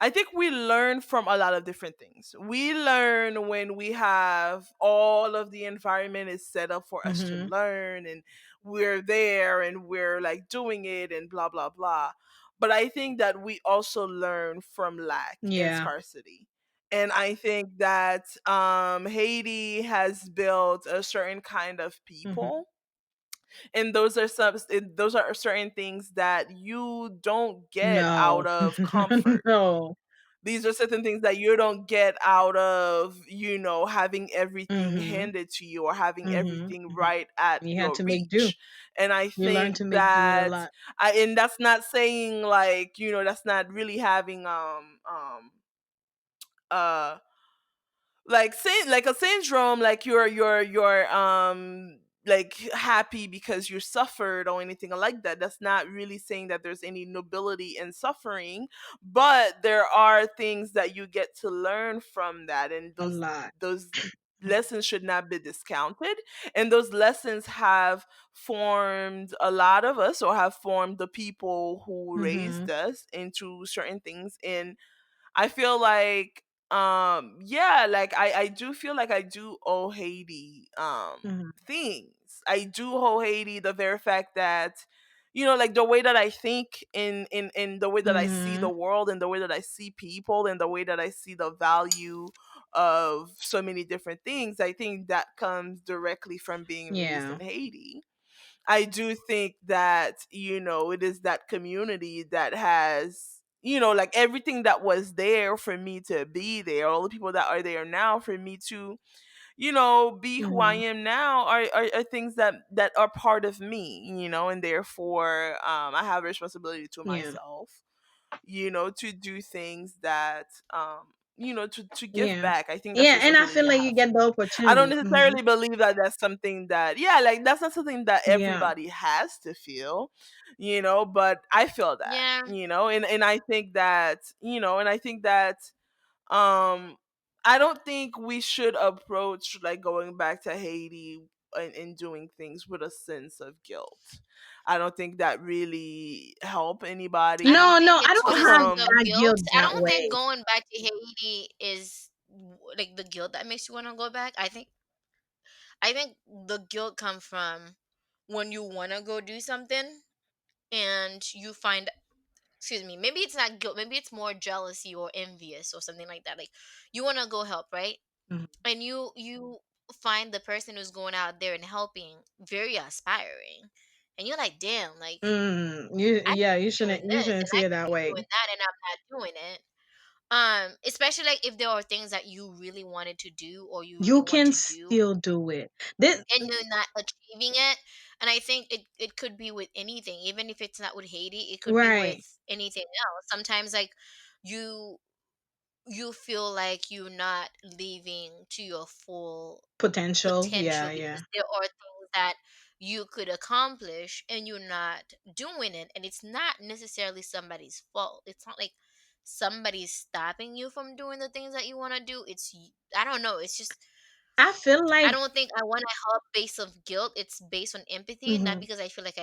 I think we learn from a lot of different things. We learn when we have all of the environment is set up for us to Hmm. learn and we're there and we're like doing it and blah blah blah. But I think that we also learn from lack and Yeah. scarcity. And I think that Haiti has built a certain kind of Hmm. people and those are certain things that you don't get out No. of comfort. No. These are certain things that you don't get out of, you know, having everything Hmm. handed to you or having Hmm. everything Hmm. right at You had your to make do. reach. And I You learn think to make do with a that lot. and that's not saying like, you know, that's not really having uh like like a syndrome like you're like happy because you suffered or anything like that. That's not really saying that there's any nobility in suffering, but there are things that you get to learn from that and A lot. those lessons should not be discounted, and those lessons have formed a lot of us or have formed the people who Hmm. raised us into certain things. And I feel like yeah, like I do feel like I do owe Haiti Hmm. things. I do owe Haiti the very fact that you know like the way that I think in the way that I see Hmm. the world and the way that I see people and the way that I see the value of so many different things. I think that comes directly from being raised Yeah. in Haiti. I do think that, you know, it is that community that has, you know, like everything that was there for me to be there, all the people that are there now for me to, you know, be who I Hmm. am now are things that are part of me, you know, and therefore I have a responsibility to Yeah. myself, you know, to do things that you know to give Yeah. back. I think that's a Yeah, and I responsibility feel you like you have get to the me. I don't opportunity. Hmm. necessarily believe that that's something that yeah, like that's not something that Yeah. everybody has to feel, you know, but I feel that, Yeah. you know, and I think that, you know, and I think that um I don't think we should approach like going back to Haiti and doing things with a sense of guilt. I don't think that really help I anybody. don't No, think no, I it's don't with a have sense of um that guilt. guilt I that don't think way. going back to Haiti is like the guilt that makes you want to go back. I think the guilt comes from when you want to go do something and you find, excuse me, maybe it's not guilt, maybe it's more jealousy or envious or something like that. Like you want to go help, right? Mhm. And you find the person who's going out there and helping very aspiring, and you're like, damn, like I Yeah, could be doing you this shouldn't and see I it could that be way. doing that and I'm not doing it. Especially like if there are things that you really wanted to do or you really You want can to do still do it. This and you're not achieving it. And I think it could be with anything, even if it's not with Haiti, it could be with right. anything else. Sometimes like you you feel like you're not living to your full Potential. potential Yeah, because yeah. there are things that you could accomplish and you're not doing it, and it's not necessarily somebody's fault. It's not like somebody's stopping you from doing the things that you want to do. I don't know, it's just I feel I like don't think I want to help based of guilt. It's based on empathy, not mhm. because I feel like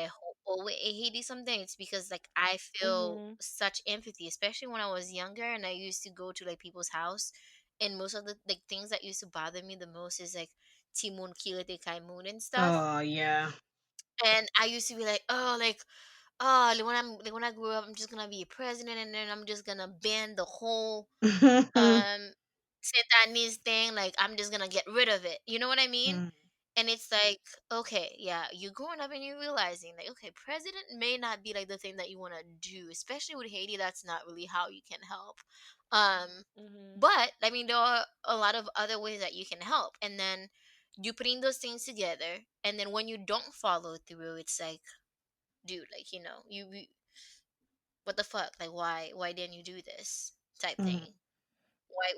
owe Haiti something. It's because like I feel Mhm. such empathy, especially when I was younger and I used to go to like people's house, and most of the like things that used to bother me the most is like Timun Kilete Kaimun and stuff. Oh yeah. And I used to be like, oh, like, oh, like when I grew up, I'm just gonna be a president, and then I'm just gonna ban the whole um Santanese thing. Like I'm just gonna get rid of it. You know what I mean? Mm. And it's like, okay, yeah, you're growing up and you're realizing like, okay, president may not be like the thing that you want to do, especially with Haiti. That's not really how you can help. Um, Mhm. but I mean, there are a lot of other ways that you can help, and then you putting those things together, and then when you don't follow through, it's like, dude, like what the fuck, like why didn't you do this type Mhm. thing?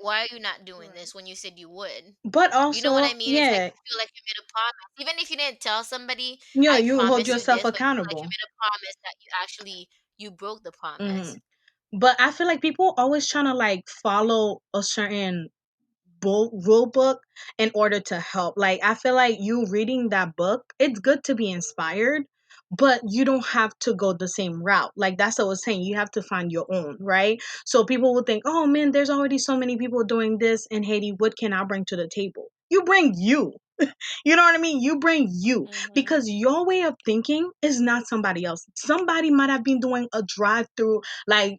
Why are you not doing Right. this when you said you would? But You know what also, I mean? It's like yeah, you feel like you made a promise. Even if you didn't tell somebody, yeah, I you hold promise you yourself this, but you feel like you accountable. made a promise that you actually you broke the Hmm. promise. But I feel like people always trying to like follow a certain rule book in order to help. Like I feel like you reading that book, it's good to be inspired, but you don't have to go the same route. Like that's what I was saying. You have to find your own, right? So people will think, oh man, there's already so many people doing this in Haiti. What can I bring to the table? You bring you. You know what I mean? You bring you Mhm. because your way of thinking is not somebody else. Somebody might have been doing a drive through, like,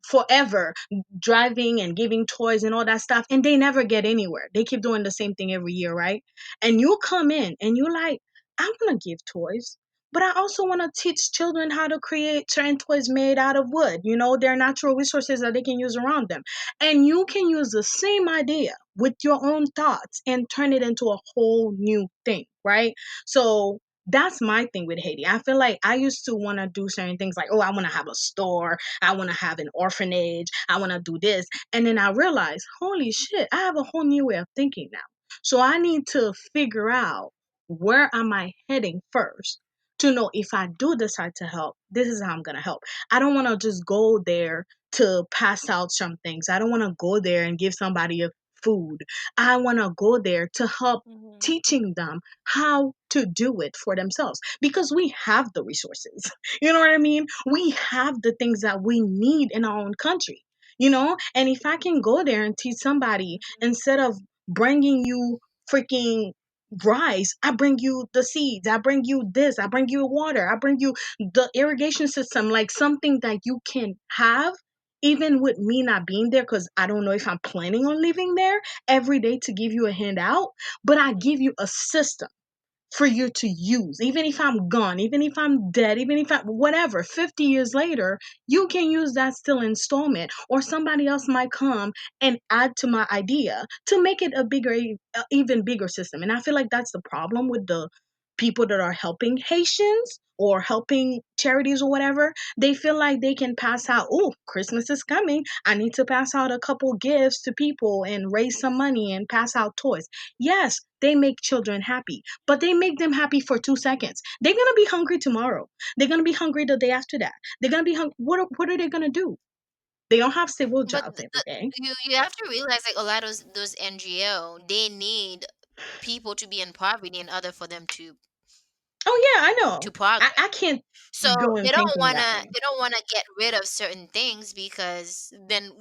forever, driving and giving toys and all that stuff, and they never get anywhere. They keep doing the same thing every year, right? And you come in and you're like, I want to give toys. But I also want to teach children how to create certain toys made out of wood. They're natural resources that they can use around them. And you can use the same idea with your own thoughts and turn it into a whole new thing, right? So that's my thing with Haiti. I feel like I used to want to do certain things like, oh, I want to have a store, I want to have an orphanage, I want to do this. And then I realized, holy shit, I have a whole new way of thinking now. So I need to figure out where am I heading first to know if I do decide to help, this is how I'm going to help. I don't want to just go there to pass out some things. I don't want to go there and give somebody a food. I want to go there to help Mhm. teaching them how to do it for themselves because we have the resources. You know what I mean? We have the things that we need in our own country. And if I can go there and teach somebody instead of bringing you freaking rice, I bring you the seeds, I bring you this, I bring you water, I bring you the irrigation system, like something that you can have even with me not being there, because I don't know if I'm planning on living there every day to give you a handout, but I give you a system for you to use. Even if I'm gone, even if I'm dead, even if I whatever, 50 years later, you can use that still installment, or somebody else might come and add to my idea to make it a bigger, even bigger system. And I feel like that's the problem with the people that are helping Haitians or helping charities or whatever. They feel like they can pass out, oh, Christmas is coming, I need to pass out a couple gifts to people and raise some money and pass out toys. Yes, they make children happy, but they make them happy for 2 seconds. They're gonna be hungry tomorrow. They're gonna be hungry the day after that. They're gonna be hungry. What are they gonna do? They don't have stable But jobs every day. you have to realize like a lot of those NGO, they need people to be in poverty in order for them to Oh yeah, I to know. I progress. can't So go and think of that way. they don't wanna get rid of certain things because then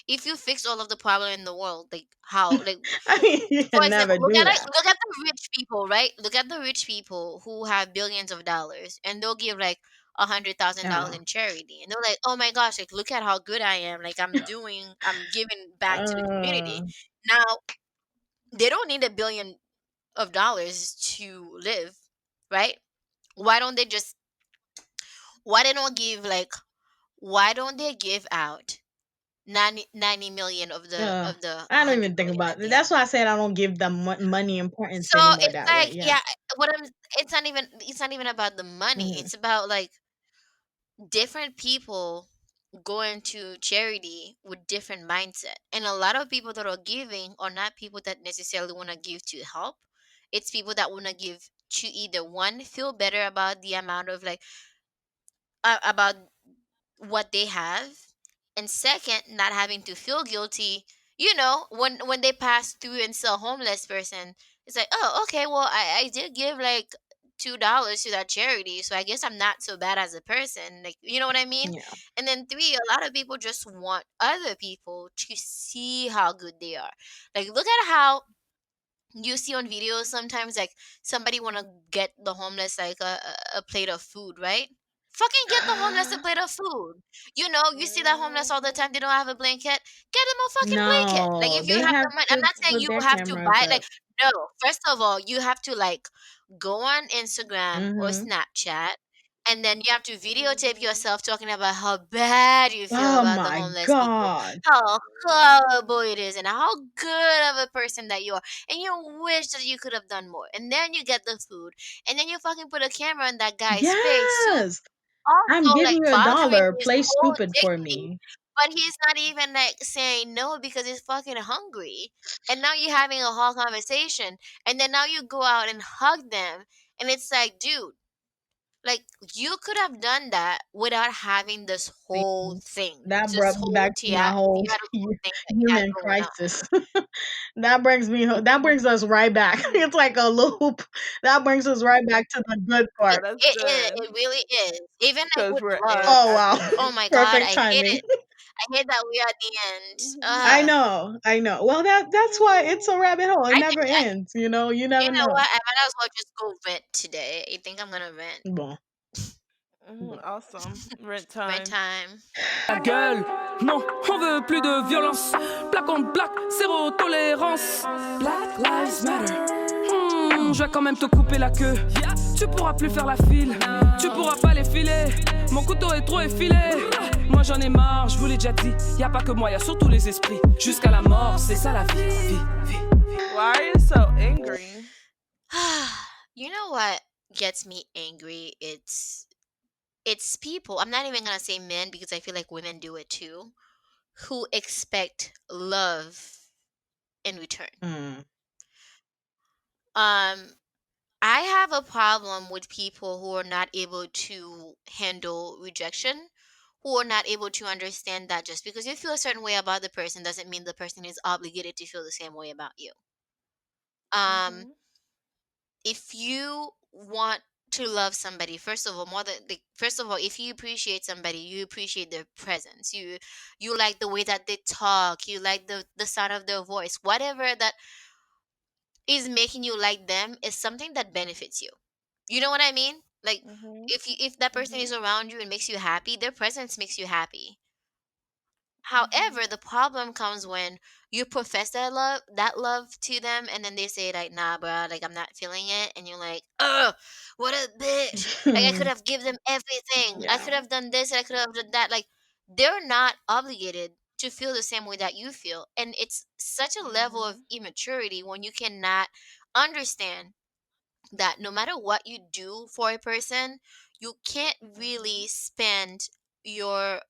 if you fix all of the problem in the world, like how like I mean, you for can example, never do that. look at the rich people, right? Look at the rich people who have billions of dollars and they'll give like $100,000 Yeah. in charity and they're like, oh my gosh, like look at how good I am. Like I'm giving back to the community. Uh, Now they don't need $1 billion to live, right? Why don't they just why they don't give like why don't they give out 90 million uh, of the I don't even 100 think billion about that it. they have? That's why I said I don't give them money importance So anymore it's that way. like, Yeah. yeah, what I'm it's not even about the money. Hmm. It's about like different people going to charity with different mindset. And a lot of people that are giving are not people that necessarily want to give to help. It's people that want to give to either one feel better about the amount of like about what they have, and second not having to feel guilty, when they pass through and see a homeless person. It's like, oh, okay, well, I did give like $2 to that charity, so I guess I'm not so bad as a person, like, you know what I mean? Yeah. And then three, a lot of people just want other people to see how good they are. Like, look at how you see on videos sometimes, like somebody want to get the homeless like a plate of food, right? Fucking get the homeless a plate of food. You see that homeless all the Mhm. time, they don't have a blanket, get them a fucking blanket. Like, No, if you they have have the money, I'm to not saying put you their have to cameras buy, like, up. no, first of all, you have to like go on Instagram or Hmm. Snapchat, and then you have to videotape Mhm. yourself talking about how bad you feel Oh about the my homeless people, God. how horrible it is, and how good of a person that you are, and you wish that you could have done more. And then you get the food, and then you fucking put a camera in that guy's face to Yes. I'm also like giving you a bothering dollar. his Play whole stupid for dignity. me. But he's not even like saying no because he's fucking hungry. And now you're having a whole conversation, and then now you go out and hug them, and it's like, dude, like, you could have done that without having this whole See, thing, that this brought me whole back to my whole theatrical thing that you had human going on. crisis. That brings us right back. It's like a loop. That brings us right back to the good Yeah, part. that's good. It really is. Even like Because with we're love. in Oh at wow. the Oh end. my god, Perfect I hate timing. it. I hate that we are at the end. I know. I know. Well, that's why it's a rabbit hole. It I never think ends, you know. You you never know what? know. I might as well just go rent today. I think I'm gonna rent. Bon. Awesome. Rent Rent time. time. La gueule, non, on veut plus de violence. Black on black, zéro tolérance. Black Lives Matter. Je vais quand même te couper la queue. Tu pourras plus faire la file. Tu pourras pas les filer. Mon couteau est trop effilé. Moi j'en ai marre, je vous l'ai déjà dit. Y a pas que moi, y a surtout les esprits. Jusqu'à la mort, c'est ça la vie. Why are you so angry? You know what gets me angry? It's people. I'm not even gonna say men because I feel like women do it too, who expect love in return. Mm. Um, I have a problem with people who are not able to handle rejection, who are not able to understand that just because you feel a certain way about the person doesn't mean the person is obligated to feel the same way about you. Um, Mm-hmm. if you want to love somebody, first of all, first of all, if you appreciate somebody, you appreciate their presence. You like the way that they talk, you like the sound of their voice. Whatever that is making you like them is something that benefits you. You know what I mean? Like, Mm-hmm. if that person Mm-hmm. is around you and makes you happy, their presence makes you happy. Mm-hmm. However, the problem comes when you profess that love to them, and then they say like, "Nah, bro, like I'm not feeling it," and you're like, "Ugh, what a bitch! Like I could have given them everything. I Yeah. could have done this. I could have done that." Like, they're not obligated to feel the same way that you feel, and it's such a level of Mm-hmm. immaturity when you cannot understand that no matter what you do for a person, you can't Mm-hmm. really spend your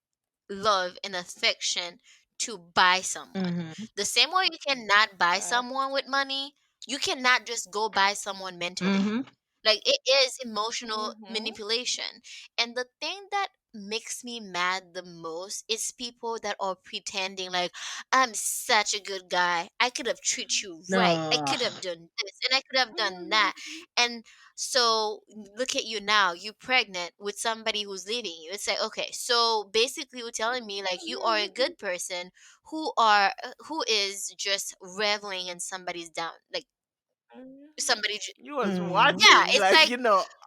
love and affection to buy someone. Hmm. The same way you cannot buy Facts. someone with money, you cannot just go buy someone mentally. Hmm. Like, it is emotional Mm-hmm. manipulation. And the thing that makes me mad the most is people that are pretending like I'm such a good guy. I could have treated you right. I No. could have done this and I could have done that. And so look at you now. You're pregnant with somebody who's leaving you. It's like, okay, so basically you're telling me like you are a good person who is just reveling in somebody's down, like somebody You was Mm. yeah, watching, like,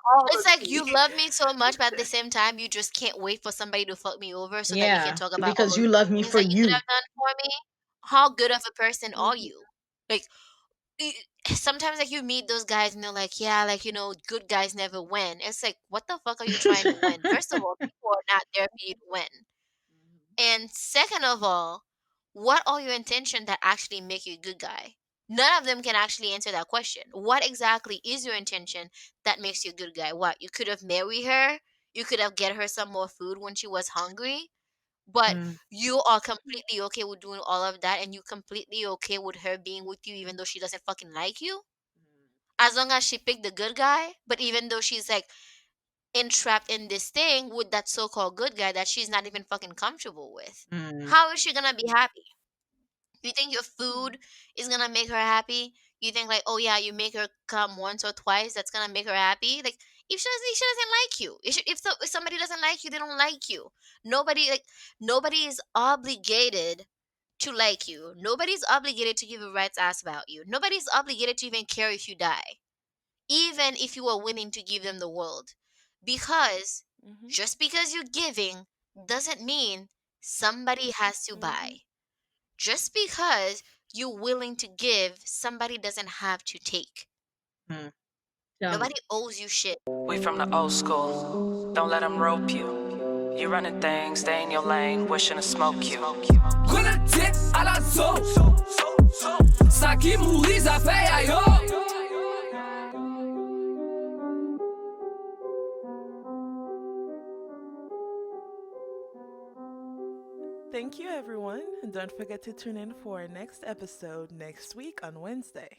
all it's the like tea. you love me so much, but at the same time, you just can't wait for somebody to fuck me over so that you can Yeah, talk about all because of you the love me things for that you could you. have done for me. How good of a person are Mhm. you? Like, y- sometimes like you meet those guys and they're like, yeah, like good guys never win. It's like, what the fuck are you trying to win? First of all, people are not there for you to win. And second of all, what are your intentions that actually make you a good guy? None of them can actually answer that question. What exactly is your intention that makes you a good guy? What? You could have married her, you could have get her some more food when she was hungry, but Mm, you are completely okay with doing all of that and you completely okay with her being with you even though she doesn't fucking like you? As long as she picked the good guy, but even though she's like entrapped in this thing with that so-called good guy that she's not even fucking comfortable with. mm, How is she gonna be happy? You think your food is gonna make her happy? You think like, oh yeah, you make her come once or twice, that's gonna make her happy? Like if she doesn't like you, if somebody doesn't like you, they don't like you. Nobody is obligated to like you. Nobody's obligated to give a rat's ass about you. Nobody's obligated to even care if you die, even if you are willing to give them the world. Because Mhm. just because you're giving doesn't mean somebody has to buy. Mhm. Just because you're willing to give, somebody doesn't have to take. mm. Tell me. Nobody owes you shit. We from the old school. Don't let them rope you. You running things, stay in your lane, wishing to smoke you. Connecté à la zone. Ça qui mourit, ça fait aïe. Thank you, everyone. And don't forget to tune in for our next episode next week on Wednesday.